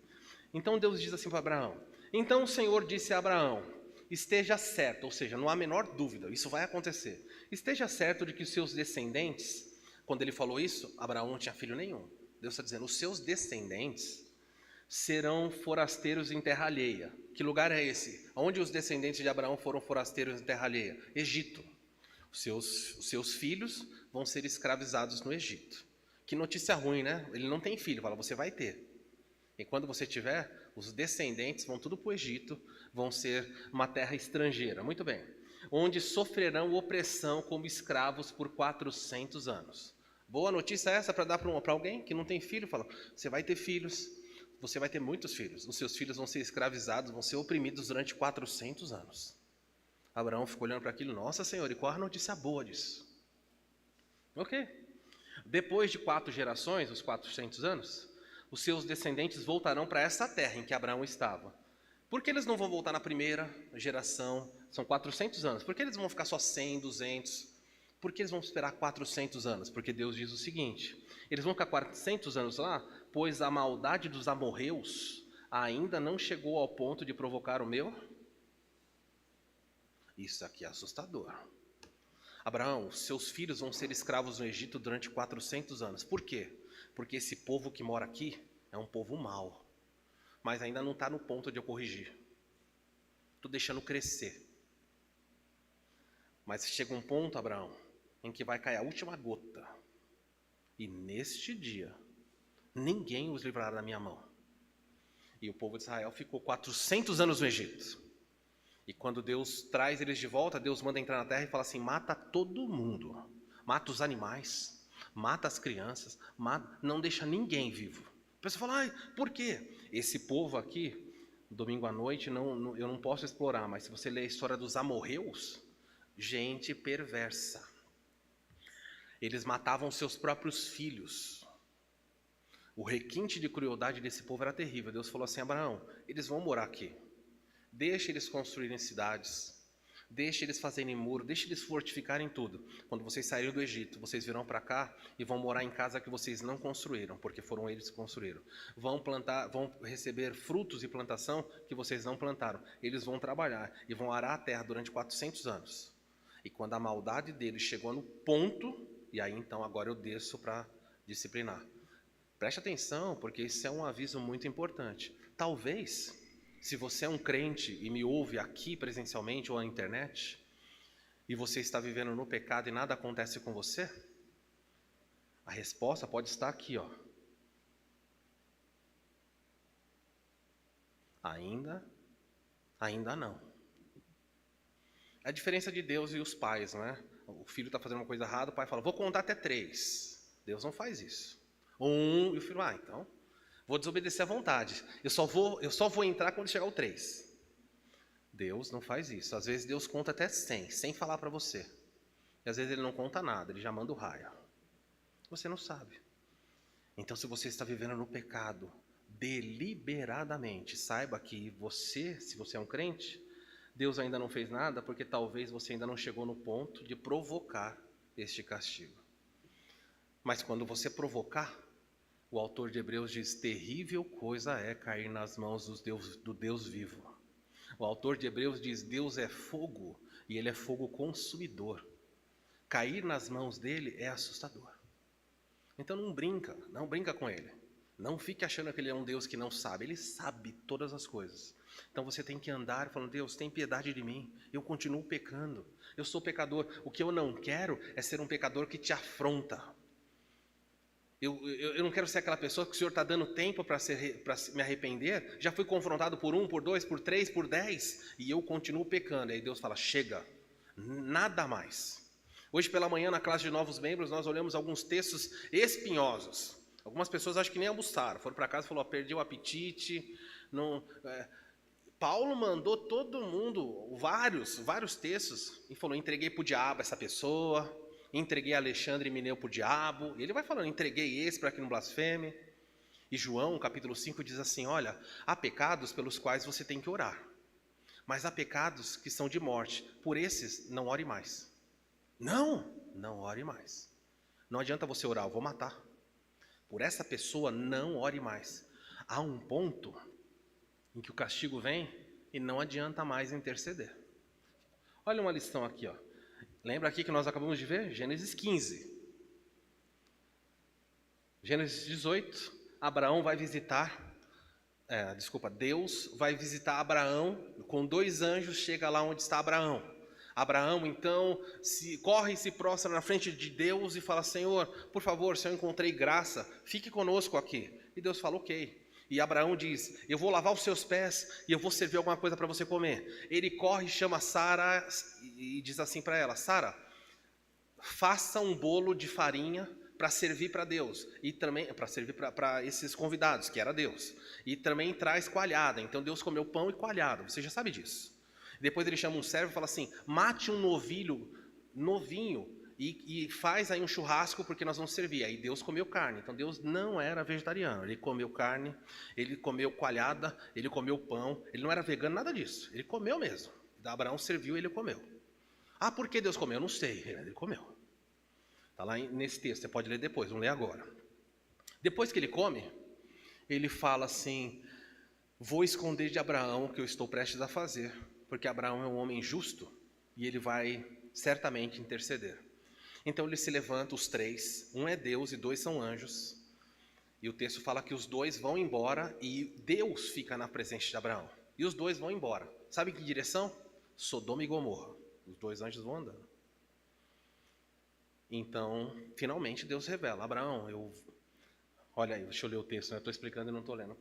Então Deus diz assim para Abraão: então o Senhor disse a Abraão: esteja certo, ou seja, não há a menor dúvida, isso vai acontecer. Esteja certo de que os seus descendentes, quando ele falou isso, Abraão não tinha filho nenhum. Deus está dizendo, os seus descendentes serão forasteiros em terra alheia. Que lugar é esse? Onde os descendentes de Abraão foram forasteiros em terra alheia? Egito. Os seus filhos vão ser escravizados no Egito. Que notícia ruim, né? Ele não tem filho, fala, você vai ter. E quando você tiver, os descendentes vão tudo para o Egito, vão ser uma terra estrangeira. Muito bem. Onde sofrerão opressão como escravos por 400 anos. Boa notícia essa para dar para alguém que não tem filho. Fala, você vai ter filhos, você vai ter muitos filhos. Os seus filhos vão ser escravizados, vão ser oprimidos durante 400 anos. Abraão ficou olhando para aquilo. Nossa, Senhor, e qual a notícia boa disso? Ok. Depois de 4 gerações, os 400 anos, os seus descendentes voltarão para essa terra em que Abraão estava. Por que eles não vão voltar na primeira geração? São 400 anos. Por que eles vão ficar só 100, 200? Por que eles vão esperar 400 anos? Porque Deus diz o seguinte, eles vão ficar 400 anos lá, pois a maldade dos amorreus ainda não chegou ao ponto de provocar o meu? Isso aqui é assustador. Abraão, seus filhos vão ser escravos no Egito durante 400 anos. Por quê? Porque esse povo que mora aqui é um povo mau, mas ainda não está no ponto de eu corrigir. Estou deixando crescer. Mas chega um ponto, Abraão, em que vai cair a última gota. E neste dia, ninguém os livrará da minha mão. E o povo de Israel ficou 400 anos no Egito. E quando Deus traz eles de volta, Deus manda entrar na terra e fala assim, mata todo mundo. Mata os animais, mata as crianças, não deixa ninguém vivo. A pessoa fala, por quê? Esse povo aqui, domingo à noite, eu não posso explorar, mas se você ler a história dos amorreus, gente perversa. Eles matavam seus próprios filhos. O requinte de crueldade desse povo era terrível. Deus falou assim, Abraão, eles vão morar aqui. Deixa eles construírem cidades. Deixa eles fazerem muro. Deixa eles fortificarem tudo. Quando vocês saírem do Egito, vocês virão para cá e vão morar em casa que vocês não construíram, porque foram eles que construíram. Vão receber frutos e plantação que vocês não plantaram. Eles vão trabalhar e vão arar a terra durante 400 anos. E quando a maldade deles chegou no ponto, e aí então agora eu desço para disciplinar. Preste atenção, porque isso é um aviso muito importante. Talvez, se você é um crente e me ouve aqui presencialmente ou na internet, e você está vivendo no pecado e nada acontece com você, a resposta pode estar aqui, ó. Ainda não. A diferença de Deus e os pais, não é? O filho está fazendo uma coisa errada, o pai fala, vou contar até 3. Deus não faz isso. 1, e o filho, então, vou desobedecer à vontade. Eu só vou entrar quando chegar o 3. Deus não faz isso. Às vezes Deus conta até 100, sem falar para você. E às vezes Ele não conta nada, Ele já manda o raio. Você não sabe. Então, se você está vivendo no pecado, deliberadamente, saiba que você, se você é um crente, Deus ainda não fez nada, porque talvez você ainda não chegou no ponto de provocar este castigo. Mas quando você provocar, o autor de Hebreus diz, terrível coisa é cair nas mãos do Deus vivo. O autor de Hebreus diz, Deus é fogo, e Ele é fogo consumidor. Cair nas mãos dEle é assustador. Então não brinca com Ele. Não fique achando que Ele é um Deus que não sabe, Ele sabe todas as coisas. Então você tem que andar falando, Deus, tem piedade de mim, eu continuo pecando, eu sou pecador. O que eu não quero é ser um pecador que te afronta. Eu não quero ser aquela pessoa que o Senhor está dando tempo para me arrepender, já fui confrontado por 1, por 2, por 3, por 10, e eu continuo pecando. E aí Deus fala, chega, nada mais. Hoje pela manhã, na classe de novos membros, nós olhamos alguns textos espinhosos. Algumas pessoas acho que nem almoçaram, foram para casa e falaram, perdi o apetite, não... Paulo mandou todo mundo, vários textos, e falou, entreguei para o diabo essa pessoa, entreguei Alexandre e Mineu para o diabo. E ele vai falando, entreguei esse para que não blasfeme. E João, capítulo 5, diz assim, olha, há pecados pelos quais você tem que orar, mas há pecados que são de morte, por esses não ore mais. Não ore mais. Não adianta você orar, eu vou matar. Por essa pessoa não ore mais. Há um ponto em que o castigo vem e não adianta mais interceder. Olha uma lição aqui, ó. Lembra aqui que nós acabamos de ver? Gênesis 15. Gênesis 18, Deus vai visitar Abraão, com 2 anjos, chega lá onde está Abraão. Abraão, então, corre e se prostra na frente de Deus e fala, Senhor, por favor, se eu encontrei graça, fique conosco aqui. E Deus fala, ok. E Abraão diz, eu vou lavar os seus pés e eu vou servir alguma coisa para você comer. Ele corre e chama Sara e diz assim para ela, Sara, faça um bolo de farinha para servir para Deus, e também para servir para esses convidados, que era Deus. E também traz coalhada, então Deus comeu pão e coalhada, você já sabe disso. Depois ele chama um servo e fala assim, mate um novilho novinho e faz aí um churrasco porque nós vamos servir. Aí Deus comeu carne, então Deus não era vegetariano, ele comeu carne, ele comeu coalhada, ele comeu pão, ele não era vegano, nada disso, ele comeu mesmo. Abraão serviu e ele comeu. Ah, por que Deus comeu? Eu não sei, ele comeu. Está lá nesse texto, você pode ler depois, vamos ler agora. Depois que ele come, ele fala assim, vou esconder de Abraão o que eu estou prestes a fazer, porque Abraão é um homem justo e ele vai certamente interceder. Então ele se levanta, os 3, um é Deus e 2 são anjos, e o texto fala que os 2 vão embora e Deus fica na presença de Abraão. E os 2 vão embora. Sabe em que direção? Sodoma e Gomorra. Os 2 anjos vão andando. Então, finalmente Deus revela, Abraão, olha aí, deixa eu ler o texto, eu estou explicando e não estou lendo.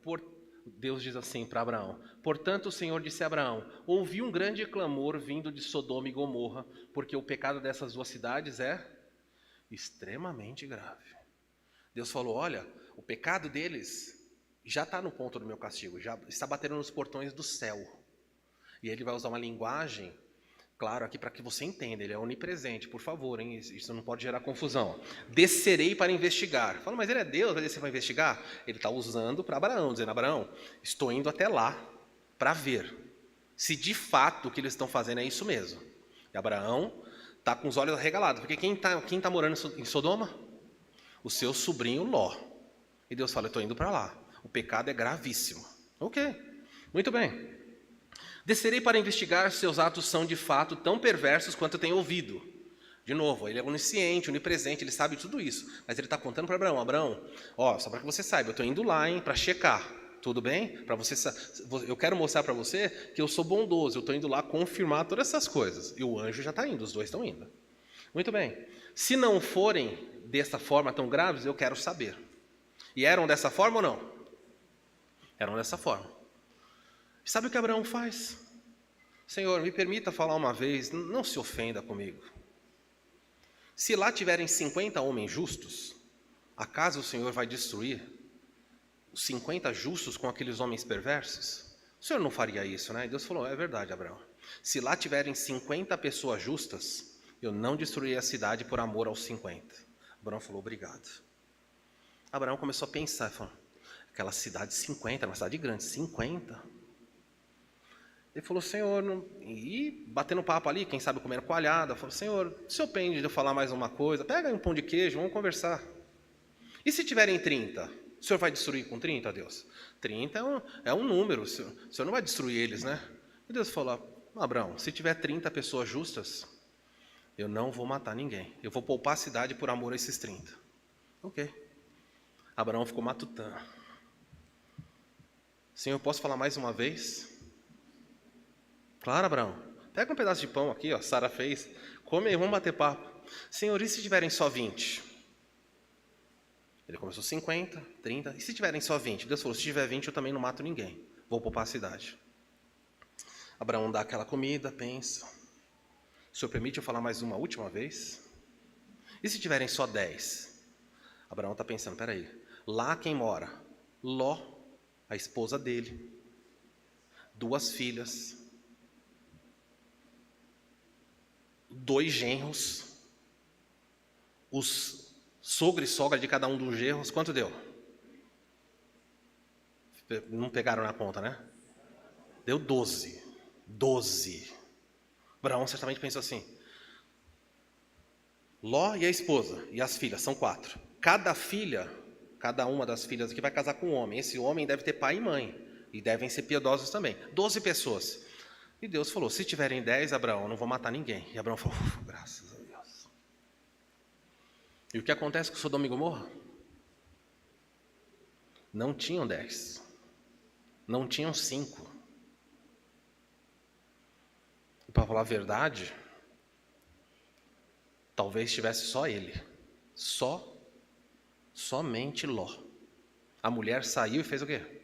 Deus diz assim para Abraão, portanto o Senhor disse a Abraão, ouvi um grande clamor vindo de Sodoma e Gomorra, porque o pecado dessas 2 cidades é extremamente grave. Deus falou, olha, o pecado deles já está no ponto do meu castigo, já está batendo nos portões do céu. E ele vai usar uma linguagem, claro, aqui para que você entenda, ele é onipresente, por favor, hein? Isso não pode gerar confusão. Descerei para investigar. Fala, mas ele é Deus, vai descer para investigar? Ele está usando para Abraão, dizendo, Abraão, estou indo até lá para ver se de fato o que eles estão fazendo é isso mesmo. E Abraão está com os olhos arregalados, porque quem tá morando em Sodoma? O seu sobrinho Ló. E Deus fala, eu estou indo para lá. O pecado é gravíssimo. Ok, muito bem. Descerei para investigar se seus atos são de fato tão perversos quanto eu tenho ouvido. De novo, ele é onisciente, onipresente, ele sabe tudo isso. Mas ele está contando para Abraão, Abraão, ó, só para que você saiba, eu estou indo lá, para checar. Tudo bem? Eu quero mostrar para você que eu sou bondoso, eu estou indo lá confirmar todas essas coisas. E o anjo já está indo, os 2 estão indo. Muito bem. Se não forem dessa forma tão graves, eu quero saber. E eram dessa forma ou não? Eram dessa forma. Sabe o que Abraão faz? Senhor, me permita falar uma vez, não se ofenda comigo. Se lá tiverem 50 homens justos, acaso o Senhor vai destruir os 50 justos com aqueles homens perversos? O Senhor não faria isso, né? E Deus falou, é verdade, Abraão. Se lá tiverem 50 pessoas justas, eu não destruirei a cidade por amor aos 50. Abraão falou, obrigado. Abraão começou a pensar, falou, aquela cidade 50, uma cidade grande, 50. Ele falou, Senhor, e batendo papo ali, quem sabe comendo coalhada, falou, Senhor, se eu pende de eu falar mais uma coisa, pega aí um pão de queijo, vamos conversar. E se tiverem 30? O Senhor vai destruir com 30, Deus? 30 é um número, o Senhor não vai destruir eles, né? E Deus falou, Abraão, se tiver 30 pessoas justas, eu não vou matar ninguém. Eu vou poupar a cidade por amor a esses 30. Ok. Abraão ficou matutando. Senhor, posso falar mais uma vez? Claro, Abraão. Pega um pedaço de pão aqui, ó, Sara fez. Come aí, vamos bater papo. Senhor, e se tiverem só 20? Ele começou 50, 30. E se tiverem só 20? Deus falou, se tiver 20 eu também não mato ninguém. Vou poupar a cidade. Abraão dá aquela comida, pensa. O Senhor permite eu falar mais uma última vez? E se tiverem só 10? Abraão está pensando, peraí. Lá quem mora? Ló, a esposa dele. 2 filhas, 2 genros, os sogro e sogra de cada um dos genros, quanto deu? Não pegaram na conta, né? Deu 12. 12. Abraão certamente pensou assim: Ló e a esposa e as filhas, são 4. Cada filha, cada uma das filhas aqui vai casar com um homem. Esse homem deve ter pai e mãe, e devem ser piedosos também. 12 pessoas. E Deus falou: se tiverem 10, Abraão, não vou matar ninguém. E Abraão falou: graças a Deus. E o que acontece com Sodoma e Gomorra? Não tinham 10. Não tinham 5. E para falar a verdade, talvez tivesse só ele. Somente Ló. A mulher saiu e fez o quê?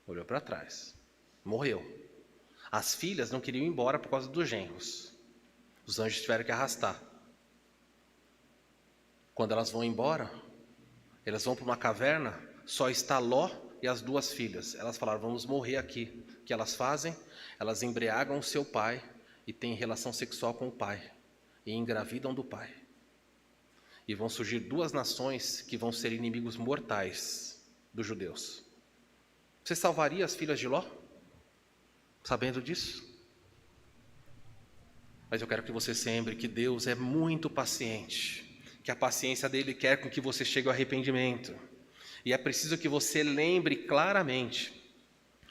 Olhou para trás. Morreu. As filhas não queriam ir embora por causa dos genros. Os anjos tiveram que arrastar. Quando elas vão embora, elas vão para uma caverna, só está Ló e as 2 filhas. Elas falaram: vamos morrer aqui. O que elas fazem? Elas embriagam o seu pai e têm relação sexual com o pai. E engravidam do pai. E vão surgir 2 nações que vão ser inimigos mortais dos judeus. Você salvaria as filhas de Ló? Sabendo disso? Mas eu quero que você se lembre que Deus é muito paciente. Que a paciência dele quer com que você chegue ao arrependimento. E é preciso que você lembre claramente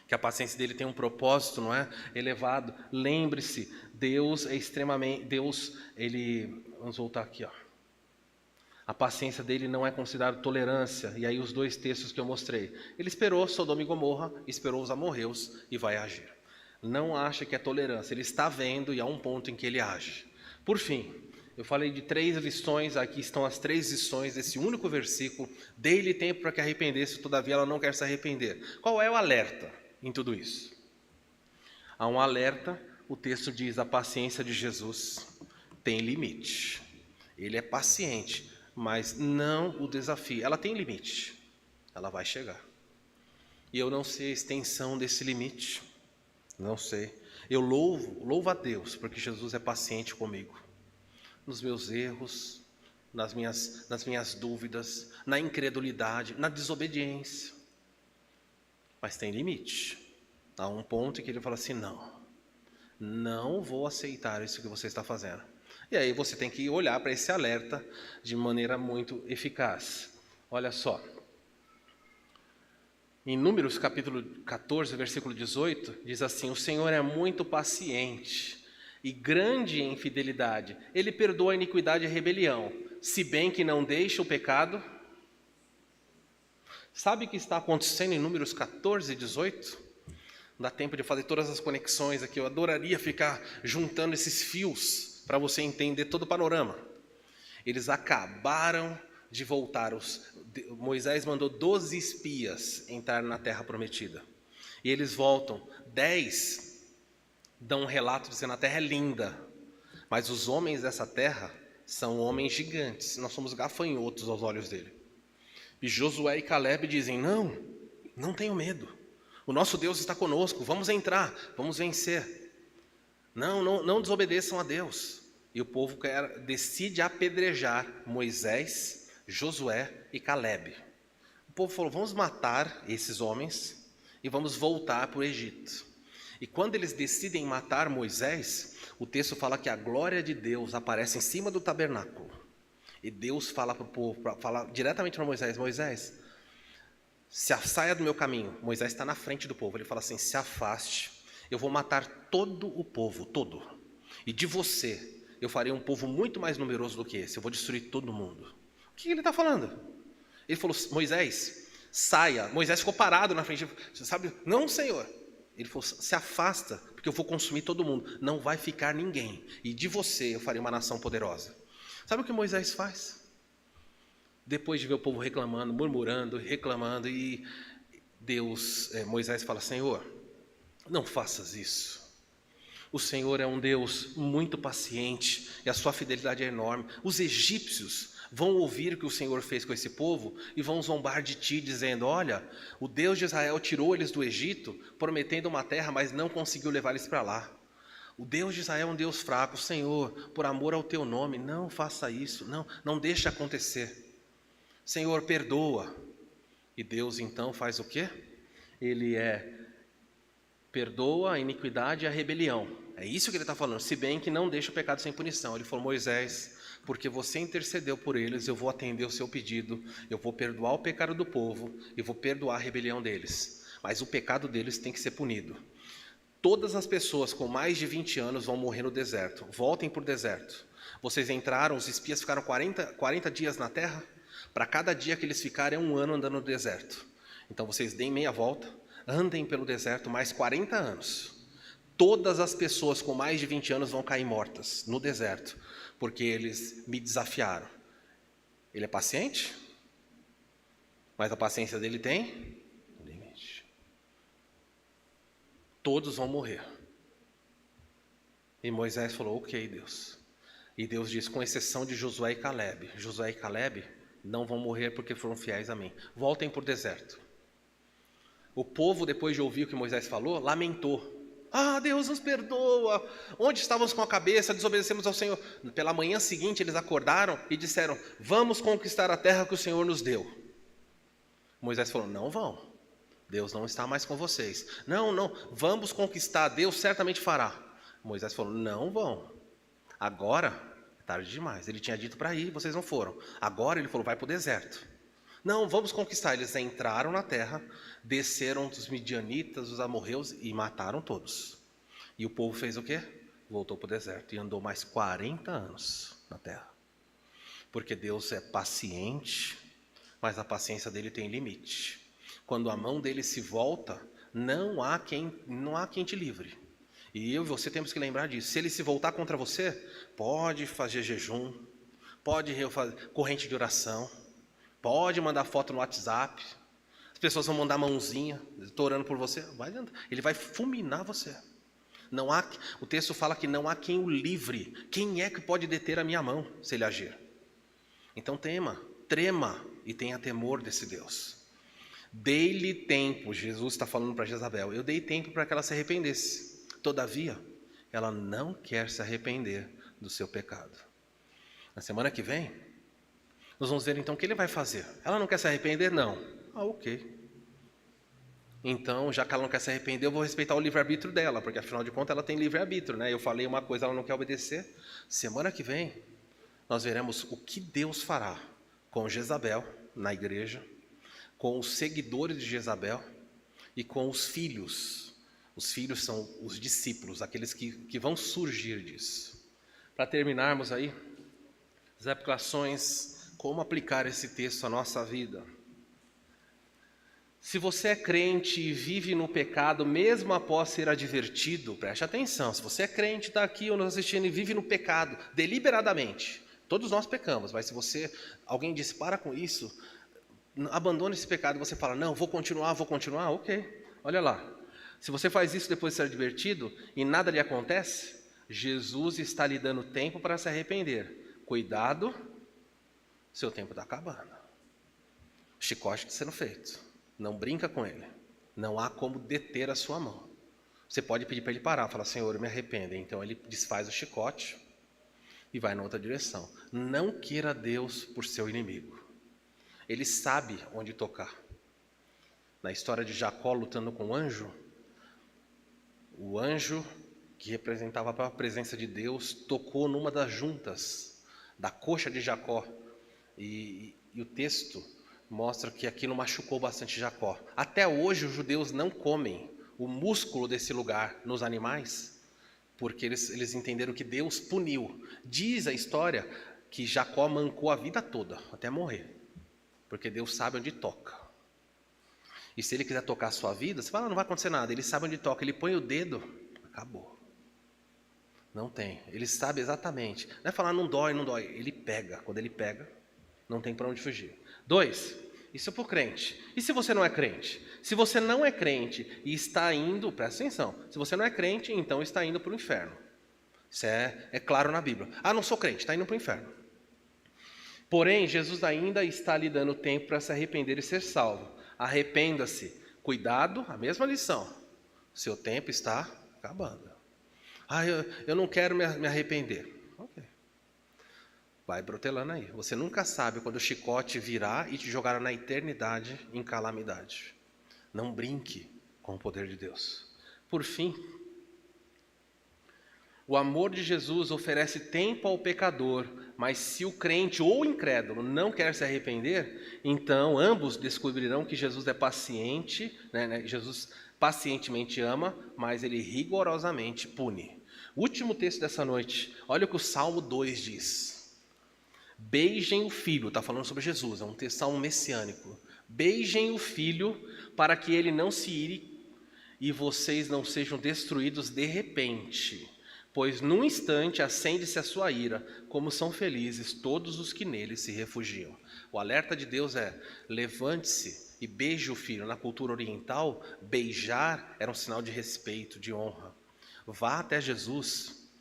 que a paciência dele tem um propósito, não é? Elevado. Lembre-se, Deus é extremamente... Vamos voltar aqui, ó. A paciência dele não é considerada tolerância. E aí os 2 textos que eu mostrei. Ele esperou Sodoma e Gomorra, esperou os amorreus e vai agir. Não acha que é tolerância. Ele está vendo e há um ponto em que ele age. Por fim, eu falei de 3 lições. Aqui estão as 3 lições desse único versículo. Dei-lhe tempo para que arrependesse, todavia ela não quer se arrepender. Qual é o alerta em tudo isso? Há um alerta. O texto diz: a paciência de Jesus tem limite. Ele é paciente, mas não o desafia. Ela tem limite. Ela vai chegar. E eu não sei a extensão desse limite. Não sei. Eu louvo a Deus, porque Jesus é paciente comigo. Nos meus erros, nas minhas dúvidas, na incredulidade, na desobediência. Mas tem limite. Há um ponto em que ele fala assim: não vou aceitar isso que você está fazendo. E aí você tem que olhar para esse alerta de maneira muito eficaz. Olha só. Em Números capítulo 14, versículo 18, diz assim: o Senhor é muito paciente e grande em fidelidade. Ele perdoa a iniquidade e a rebelião, se bem que não deixa o pecado. Sabe o que está acontecendo em Números 14, 18? Não dá tempo de fazer todas as conexões aqui. Eu adoraria ficar juntando esses fios para você entender todo o panorama. Eles acabaram de voltar. Moisés mandou 12 espias entrar na terra prometida. E eles voltam. 10 dão um relato dizendo: a terra é linda, mas os homens dessa terra são homens gigantes. Nós somos gafanhotos aos olhos dele. E Josué e Caleb dizem: não tenho medo. O nosso Deus está conosco. Vamos entrar, vamos vencer. Não desobedeçam a Deus. E o povo decide apedrejar Moisés, Josué e Caleb. O povo falou: vamos matar esses homens e vamos voltar para o Egito. E quando eles decidem matar Moisés, o texto fala que a glória de Deus aparece em cima do tabernáculo. E Deus fala para o povo, fala diretamente para Moisés: Moisés, saia do meu caminho. Moisés está na frente do povo. Ele fala assim: se afaste, eu vou matar todo o povo, todo. E de você eu farei um povo muito mais numeroso do que esse. Eu vou destruir todo mundo. O que ele está falando? Ele falou: Moisés, saia. Moisés ficou parado na frente. Você sabe? Não, Senhor. Ele falou: se afasta, porque eu vou consumir todo mundo. Não vai ficar ninguém. E de você eu farei uma nação poderosa. Sabe o que Moisés faz? Depois de ver o povo reclamando, murmurando, reclamando, e Moisés fala: Senhor, não faças isso. O Senhor é um Deus muito paciente e a sua fidelidade é enorme. Os egípcios vão ouvir o que o Senhor fez com esse povo e vão zombar de ti, dizendo: olha, o Deus de Israel tirou eles do Egito, prometendo uma terra, mas não conseguiu levar eles para lá. O Deus de Israel é um Deus fraco. Senhor, por amor ao teu nome, não faça isso, não deixe acontecer. Senhor, perdoa. E Deus então faz o quê? Ele perdoa a iniquidade e a rebelião. É isso que ele está falando, se bem que não deixa o pecado sem punição. Ele falou: Moisés, porque você intercedeu por eles, eu vou atender o seu pedido, eu vou perdoar o pecado do povo, e vou perdoar a rebelião deles. Mas o pecado deles tem que ser punido. Todas as pessoas com mais de 20 anos vão morrer no deserto. Voltem para o deserto. Vocês entraram, os espias ficaram 40 dias na terra. Para cada dia que eles ficarem, é um ano andando no deserto. Então vocês deem meia volta, andem pelo deserto mais 40 anos. Todas as pessoas com mais de 20 anos vão cair mortas no deserto, porque eles me desafiaram. Ele é paciente, mas a paciência dele tem limite. Todos vão morrer. E Moisés falou: ok, Deus. E Deus disse: com exceção de Josué e Caleb. Josué e Caleb não vão morrer porque foram fiéis a mim. Voltem para o deserto. O povo, depois de ouvir o que Moisés falou, lamentou. Ah, Deus nos perdoa. Onde estávamos com a cabeça? Desobedecemos ao Senhor. Pela manhã seguinte eles acordaram e disseram: vamos conquistar a terra que o Senhor nos deu. Moisés falou: não vão. Deus não está mais com vocês. Não, vamos conquistar. Deus certamente fará. Moisés falou: não vão. Agora é tarde demais. Ele tinha dito para ir, vocês não foram. Agora ele falou: vai para o deserto. Não, vamos conquistar. Eles entraram na terra, desceram dos midianitas, dos amorreus e mataram todos. E o povo fez o quê? Voltou para o deserto e andou mais 40 anos na terra. Porque Deus é paciente, mas a paciência dele tem limite. Quando a mão dele se volta, não há quem te livre. E eu e você temos que lembrar disso. Se ele se voltar contra você, pode fazer jejum, pode fazer corrente de oração, pode mandar foto no WhatsApp, as pessoas vão mandar mãozinha, estou orando por você, ele vai fulminar você. O texto fala que não há quem o livre. Quem é que pode deter a minha mão se ele agir? Então trema e tenha temor desse Deus. Dei-lhe tempo, Jesus está falando para Jezabel, eu dei tempo para que ela se arrependesse. Todavia, ela não quer se arrepender do seu pecado. Na semana que vem, nós vamos ver então o que ele vai fazer. Ela não quer se arrepender? Não. Ok. Então, já que ela não quer se arrepender, eu vou respeitar o livre-arbítrio dela, porque afinal de contas ela tem livre-arbítrio, né? Eu falei uma coisa, ela não quer obedecer. Semana que vem, nós veremos o que Deus fará com Jezabel na igreja, com os seguidores de Jezabel e com os filhos. Os filhos são os discípulos, aqueles que vão surgir disso. Para terminarmos aí, as aplicações, como aplicar esse texto à nossa vida. Se você é crente e vive no pecado, mesmo após ser advertido, preste atenção, se você é crente, está aqui ou nos assistindo e vive no pecado, deliberadamente, todos nós pecamos, mas se alguém disse, para com isso, abandone esse pecado, e você fala, não, vou continuar, ok, olha lá. Se você faz isso depois de ser advertido e nada lhe acontece, Jesus está lhe dando tempo para se arrepender. Cuidado, seu tempo está acabando. O chicote está sendo feito. Não brinca com ele. Não há como deter a sua mão. Você pode pedir para ele parar, falar, Senhor, eu me arrependo. Então ele desfaz o chicote e vai na outra direção. Não queira Deus por seu inimigo. Ele sabe onde tocar. Na história de Jacó lutando com o anjo que representava a presença de Deus tocou numa das juntas da coxa de Jacó. E o texto mostra que aquilo machucou bastante Jacó. Até hoje os judeus não comem o músculo desse lugar nos animais, porque eles entenderam que Deus puniu. Diz a história que Jacó mancou a vida toda, até morrer, porque Deus sabe onde toca. E se ele quiser tocar a sua vida, você fala, não vai acontecer nada. Ele sabe onde toca, ele põe o dedo, acabou. Não tem, ele sabe exatamente. Não é falar, não dói, ele pega. Quando ele pega, não tem para onde fugir. 2, isso é para o crente. E se você não é crente? Se você não é crente e está indo, presta atenção, se você não é crente, então está indo para o inferno. Isso é claro na Bíblia. Ah, não sou crente, está indo para o inferno. Porém, Jesus ainda está lhe dando tempo para se arrepender e ser salvo. Arrependa-se. Cuidado, a mesma lição. Seu tempo está acabando. Eu não quero me arrepender. Ok. Vai protelando aí. Você nunca sabe quando o chicote virar e te jogar na eternidade em calamidade. Não brinque com o poder de Deus. Por fim, o amor de Jesus oferece tempo ao pecador, mas se o crente ou o incrédulo não quer se arrepender, então ambos descobrirão que Jesus é paciente, Jesus pacientemente ama, mas ele rigorosamente pune. O último texto dessa noite, olha o que o Salmo 2 diz. Beijem o Filho, está falando sobre Jesus, é um salmo messiânico. Beijem o Filho para que ele não se ire e vocês não sejam destruídos de repente. Pois num instante acende-se a sua ira, como são felizes todos os que nele se refugiam. O alerta de Deus é: levante-se e beije o filho. Na cultura oriental, beijar era um sinal de respeito, de honra. Vá até Jesus,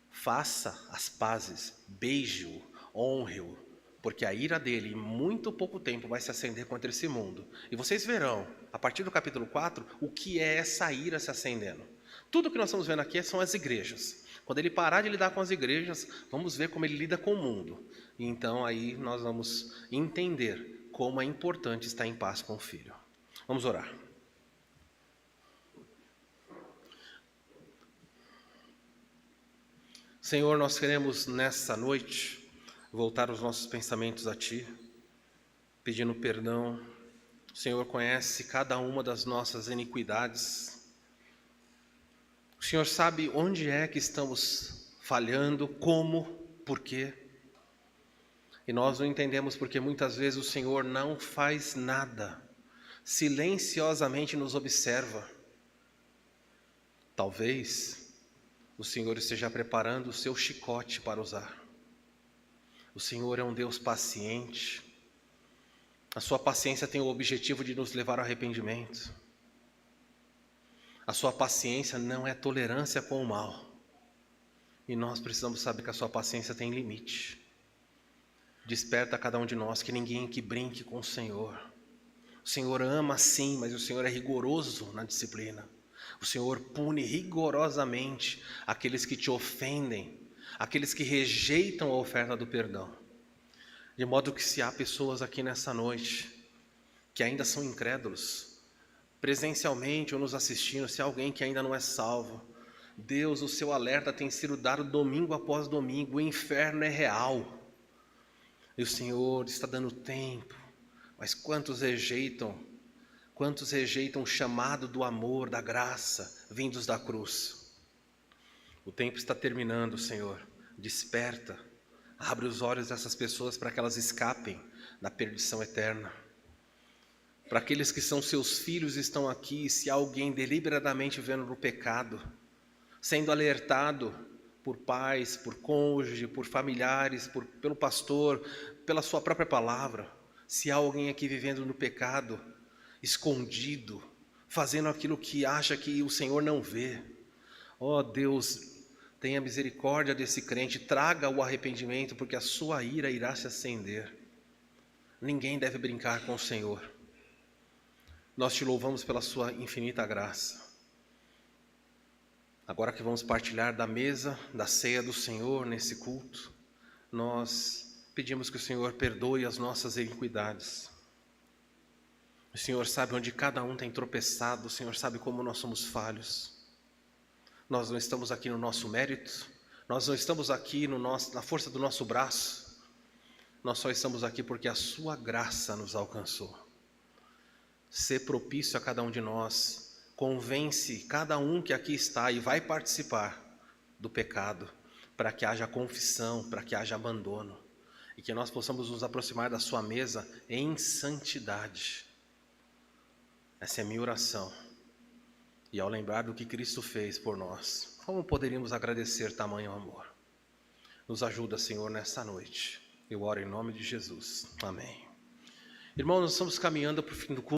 faça as pazes, beije-o, honre-o, porque a ira dele em muito pouco tempo vai se acender contra esse mundo. E vocês verão, a partir do capítulo 4, o que é essa ira se acendendo. Tudo que nós estamos vendo aqui são as igrejas. Quando ele parar de lidar com as igrejas, vamos ver como ele lida com o mundo. E então aí nós vamos entender como é importante estar em paz com o Filho. Vamos orar. Senhor, nós queremos nessa noite voltar os nossos pensamentos a Ti, pedindo perdão. O Senhor conhece cada uma das nossas iniquidades. O Senhor sabe onde é que estamos falhando, como, por quê. E nós não entendemos porque muitas vezes o Senhor não faz nada, silenciosamente nos observa. Talvez o Senhor esteja preparando o seu chicote para usar. O Senhor é um Deus paciente. A sua paciência tem o objetivo de nos levar ao arrependimento. A sua paciência não é tolerância com o mal. E nós precisamos saber que a sua paciência tem limite. Desperta a cada um de nós que ninguém que brinque com o Senhor. O Senhor ama sim, mas o Senhor é rigoroso na disciplina. O Senhor pune rigorosamente aqueles que te ofendem, aqueles que rejeitam a oferta do perdão. De modo que se há pessoas aqui nessa noite que ainda são incrédulos, presencialmente ou nos assistindo, se há alguém que ainda não é salvo, Deus, o seu alerta tem sido dado domingo após domingo. O inferno é real e o Senhor está dando tempo, mas quantos rejeitam o chamado do amor, da graça, vindos da cruz. O tempo está terminando, Senhor, desperta, abre os olhos dessas pessoas para que elas escapem da perdição eterna. Para aqueles que são seus filhos e estão aqui, se há alguém deliberadamente vivendo no pecado, sendo alertado por pais, por cônjuge, por familiares, pelo pastor, pela sua própria palavra, se há alguém aqui vivendo no pecado, escondido, fazendo aquilo que acha que o Senhor não vê, ó Deus, tenha misericórdia desse crente, traga o arrependimento, porque a sua ira irá se acender. Ninguém deve brincar com o Senhor. Nós te louvamos pela sua infinita graça. Agora que vamos partilhar da mesa, da ceia do Senhor nesse culto, nós pedimos que o Senhor perdoe as nossas iniquidades. O Senhor sabe onde cada um tem tropeçado, o Senhor sabe como nós somos falhos. Nós não estamos aqui no nosso mérito, nós não estamos aqui na força do nosso braço, nós só estamos aqui porque a sua graça nos alcançou. Ser propício a cada um de nós, convence cada um que aqui está e vai participar do pecado, para que haja confissão, para que haja abandono, e que nós possamos nos aproximar da sua mesa em santidade. Essa é a minha oração. E ao lembrar do que Cristo fez por nós, como poderíamos agradecer tamanho amor? Nos ajuda, Senhor, nessa noite. Eu oro em nome de Jesus. Amém. Irmãos, nós estamos caminhando para o fim do culto.